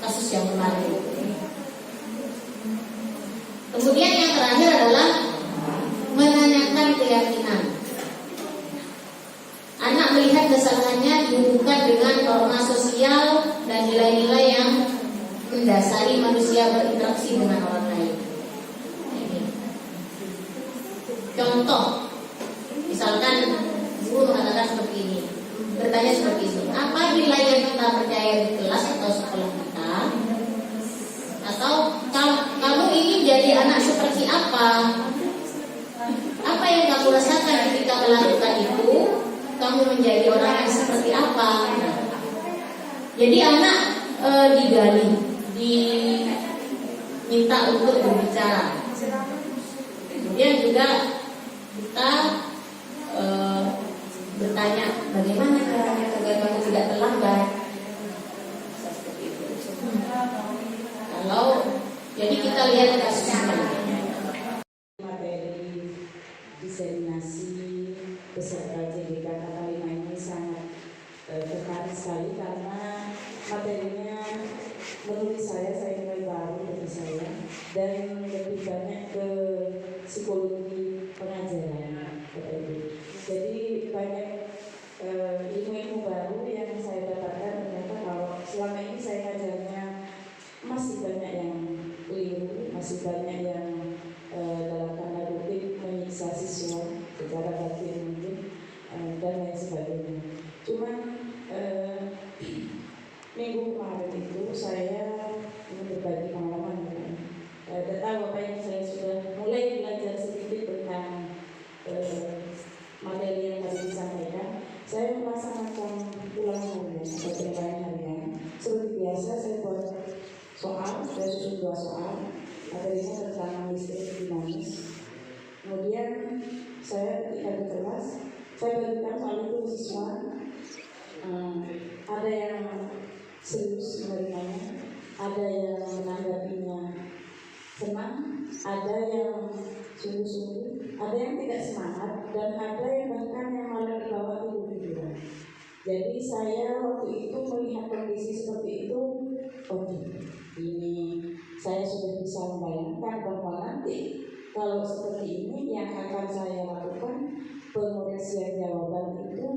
kasus yang kemarin. Kemudian yang terakhir adalah menanyakan keyakinan. Anak melihat kesalahannya dihubungkan dengan norma sosial dan nilai-nilai yang mendasari manusia berinteraksi dengan orang lain. Contoh, misalkan guru mengatakan seperti ini, bertanya seperti ini, apa nilai yang kita percaya di kelas atau sekolah kita? Atau kamu ingin jadi anak seperti apa? Apa yang kamu rasakan ketika melakukan itu? Kamu menjadi orang yang seperti apa? Jadi anak digali, diminta untuk berbicara. Kemudian juga kita bertanya bagaimana caranya agar kamu tidak terlambat. Seperti itu. Kalau jadi kita lihat kasusnya. Materi diseminasi beserta JDK kata 5 ini sangat tertarik sekali karena materinya menurut saya nilai baru bagi saya dan lebih banyak ke psikologi pengajaran. Jadi banyak ilmu-ilmu baru yang saya dapatkan. Ternyata kalau selama ini saya ngajarnya masih banyak yang keliru, masih banyak yang dalam tanda kutip menyiksa siswa secara batin mungkin dan lain sebagainya. Cuman minggu kemarin itu saya berbagi pengalaman dan tahu apa yang saya sudah mulai belajar sedikit tentang materi yang tadi disampaikan. Saya melaksanakan ulangan harian atau penilaian harian. Seperti biasa saya buat soal, saya susun 2 soal. Materinya tentang listrik dinamis. Kemudian saya ketika di kelas, saya berikan soal itu ke siswa. Ada yang serius menerimanya, ada yang menanggapinya senang, ada yang sungguh-sungguh, ada yang tidak semangat, dan ada yang bahkan yang malah dibawa tidur-tiduran. Jadi saya waktu itu melihat kondisi seperti itu, ini saya sudah bisa membayangkan bahwa nanti kalau seperti ini yang akan saya lakukan pengoresian jawaban itu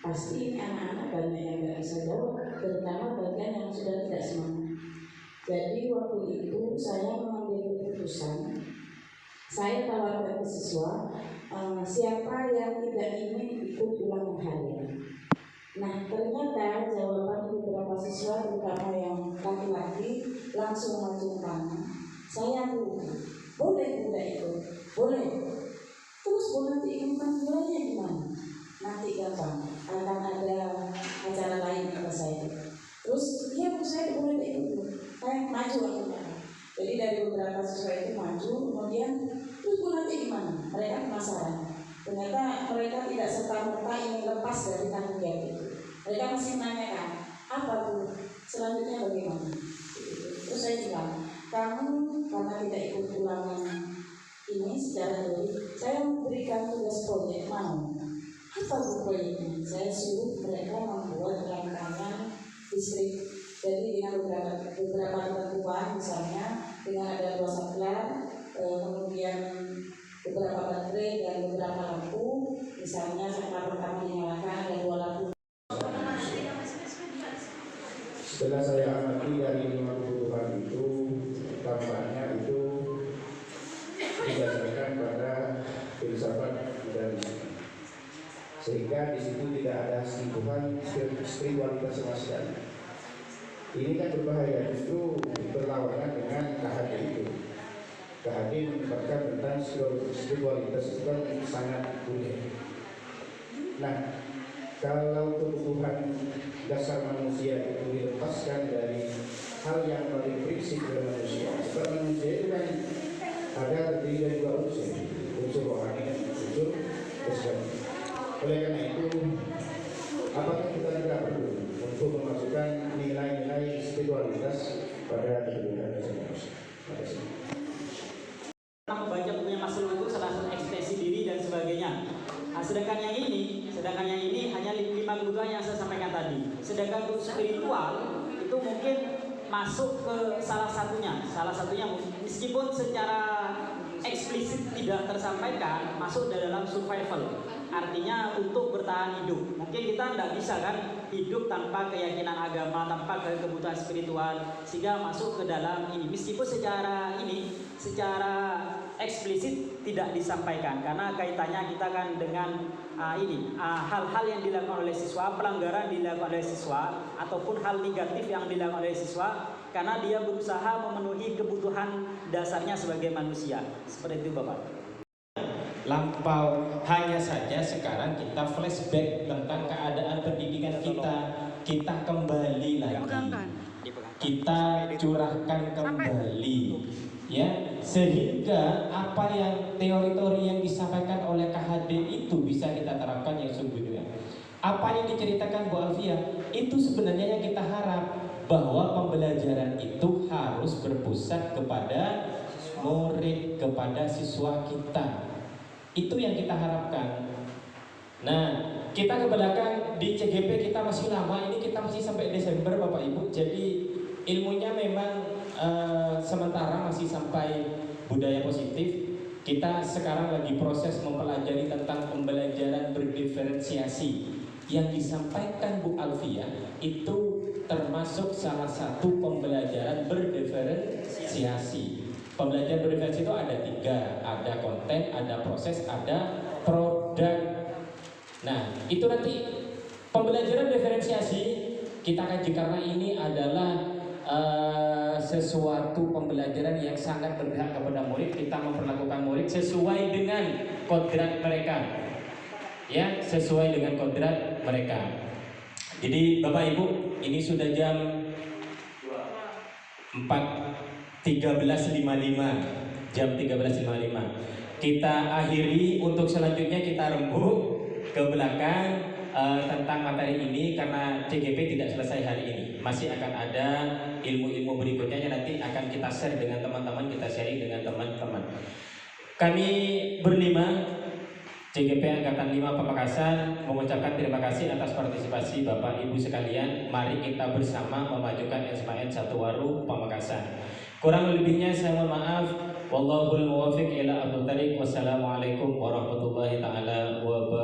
pasti anak-anak banyak yang nggak bisa jawab, terutama bagian yang sudah tidak semangat. Jadi waktu itu saya mengambil keputusan, saya tawarkan ke siswa, siapa yang tidak ingin ikut ulangan harian. Nah ternyata jawaban beberapa siswa, terutama yang laki-laki, langsung maju tangan. Saya boleh tidak ikut, boleh. Terus nanti ingin panggilannya gimana? Nanti gampang, akan ada acara lain kata saya. Terus iya bu, saya boleh ikut, saya maju akhirnya. Jadi dari beberapa siswa itu maju, kemudian terus nanti gimana? Mereka penasaran. Ternyata mereka tidak serta-merta ingin lepas dari tanggung jawab itu. Mereka masih menanyakan, apa tuh selanjutnya bagaimana? Terus saya bilang, kamu karena tidak ikut ulangan ini secara daring, saya memberikan tugas proyek, mau apa bu proyeknya? Saya suruh mereka membuat rangkaian listrik. Jadi dengan beberapa ketentuan, misalnya dengan ada 2 saklar, kemudian beberapa baterai dan beberapa lampu. Misalnya saklar pertama dinyalakan, ada 2 lampu. Setelah saya amati dari 5 kebutuhan itu, tampaknya itu didasarkan pada filsafat dan sehingga di situ tidak ada sentuhan spiritualitas sama sekali. Ini kan berbahaya, justru berlawanan dengan KHD itu. KHD menyebabkan tentang spiritualitas itu kan sangat unik. Nah, kalau kebutuhan dasar manusia itu dilepaskan dari hal yang paling prinsip dari manusia, sebab manusia itu kan ada terdiri dari 2 unsur rohani dan unsur jasmani. Oleh karena itu, apakah kita tidak perlu untuk memasukkan nilai-nilai spiritualitas pada kehidupan dasar manusia? Terima kasih. Membaca bukunya Mas Sulung itu salah satu ekspresi diri dan sebagainya. Nah, sedangkan yang ini hanya 5 kebutuhan yang saya sampaikan tadi. Sedangkan untuk spiritual itu mungkin masuk ke salah satunya meskipun secara eksplisit tidak tersampaikan, masuk dalam survival. Artinya untuk bertahan hidup. Mungkin kita tidak bisa kan hidup tanpa keyakinan agama, tanpa kebutuhan spiritual, sehingga masuk ke dalam ini. Meskipun secara eksplisit tidak disampaikan, karena kaitannya kita kan dengan hal-hal yang dilakukan oleh siswa, pelanggaran dilakukan oleh siswa, ataupun hal negatif yang dilakukan oleh siswa, karena dia berusaha memenuhi kebutuhan dasarnya sebagai manusia. Seperti itu Bapak. Lampau, hanya saja sekarang kita flashback tentang keadaan pendidikan kita kembali lagi, kita curahkan kembali, ya, sehingga apa yang teori-teori yang disampaikan oleh KHD itu bisa kita terapkan yang sungguhnya. Apa yang diceritakan Bu Alfia itu sebenarnya yang kita harap, bahwa pembelajaran itu harus berpusat kepada murid, kepada siswa kita. Itu yang kita harapkan. Nah, kita ke belakang di CGP kita masih lama, ini kita masih sampai Desember Bapak Ibu. Jadi ilmunya memang sementara masih sampai budaya positif. Kita sekarang lagi proses mempelajari tentang pembelajaran berdiferensiasi. Yang disampaikan Bu Alfia itu termasuk salah satu pembelajaran berdiferensiasi. Pembelajaran berdiferensiasi itu ada 3, ada konten, ada proses, ada produk. Nah, itu nanti pembelajaran diferensiasi kita kaji karena ini adalah sesuatu pembelajaran yang sangat berpihak kepada murid. Kita memperlakukan murid sesuai dengan kodrat mereka, ya, sesuai dengan kodrat mereka. Jadi Bapak Ibu, ini sudah jam 13.55. Jam 13.55. Kita akhiri, untuk selanjutnya kita rembuk ke belakang tentang materi ini, karena CGP tidak selesai hari ini. Masih akan ada ilmu-ilmu berikutnya yang nanti akan kita share dengan teman-teman, kita sharing dengan teman-teman. Kami berlima CGP Angkatan 5 Pamekasan mengucapkan terima kasih atas partisipasi Bapak Ibu sekalian. Mari kita bersama memajukan SMAN 1 Waru Pamekasan. Kurang lebihnya saya mohon maaf. Wallahul muwaffiq ila aqwamit thoriq. Wassalamualaikum warahmatullahi taala wabarakatuh.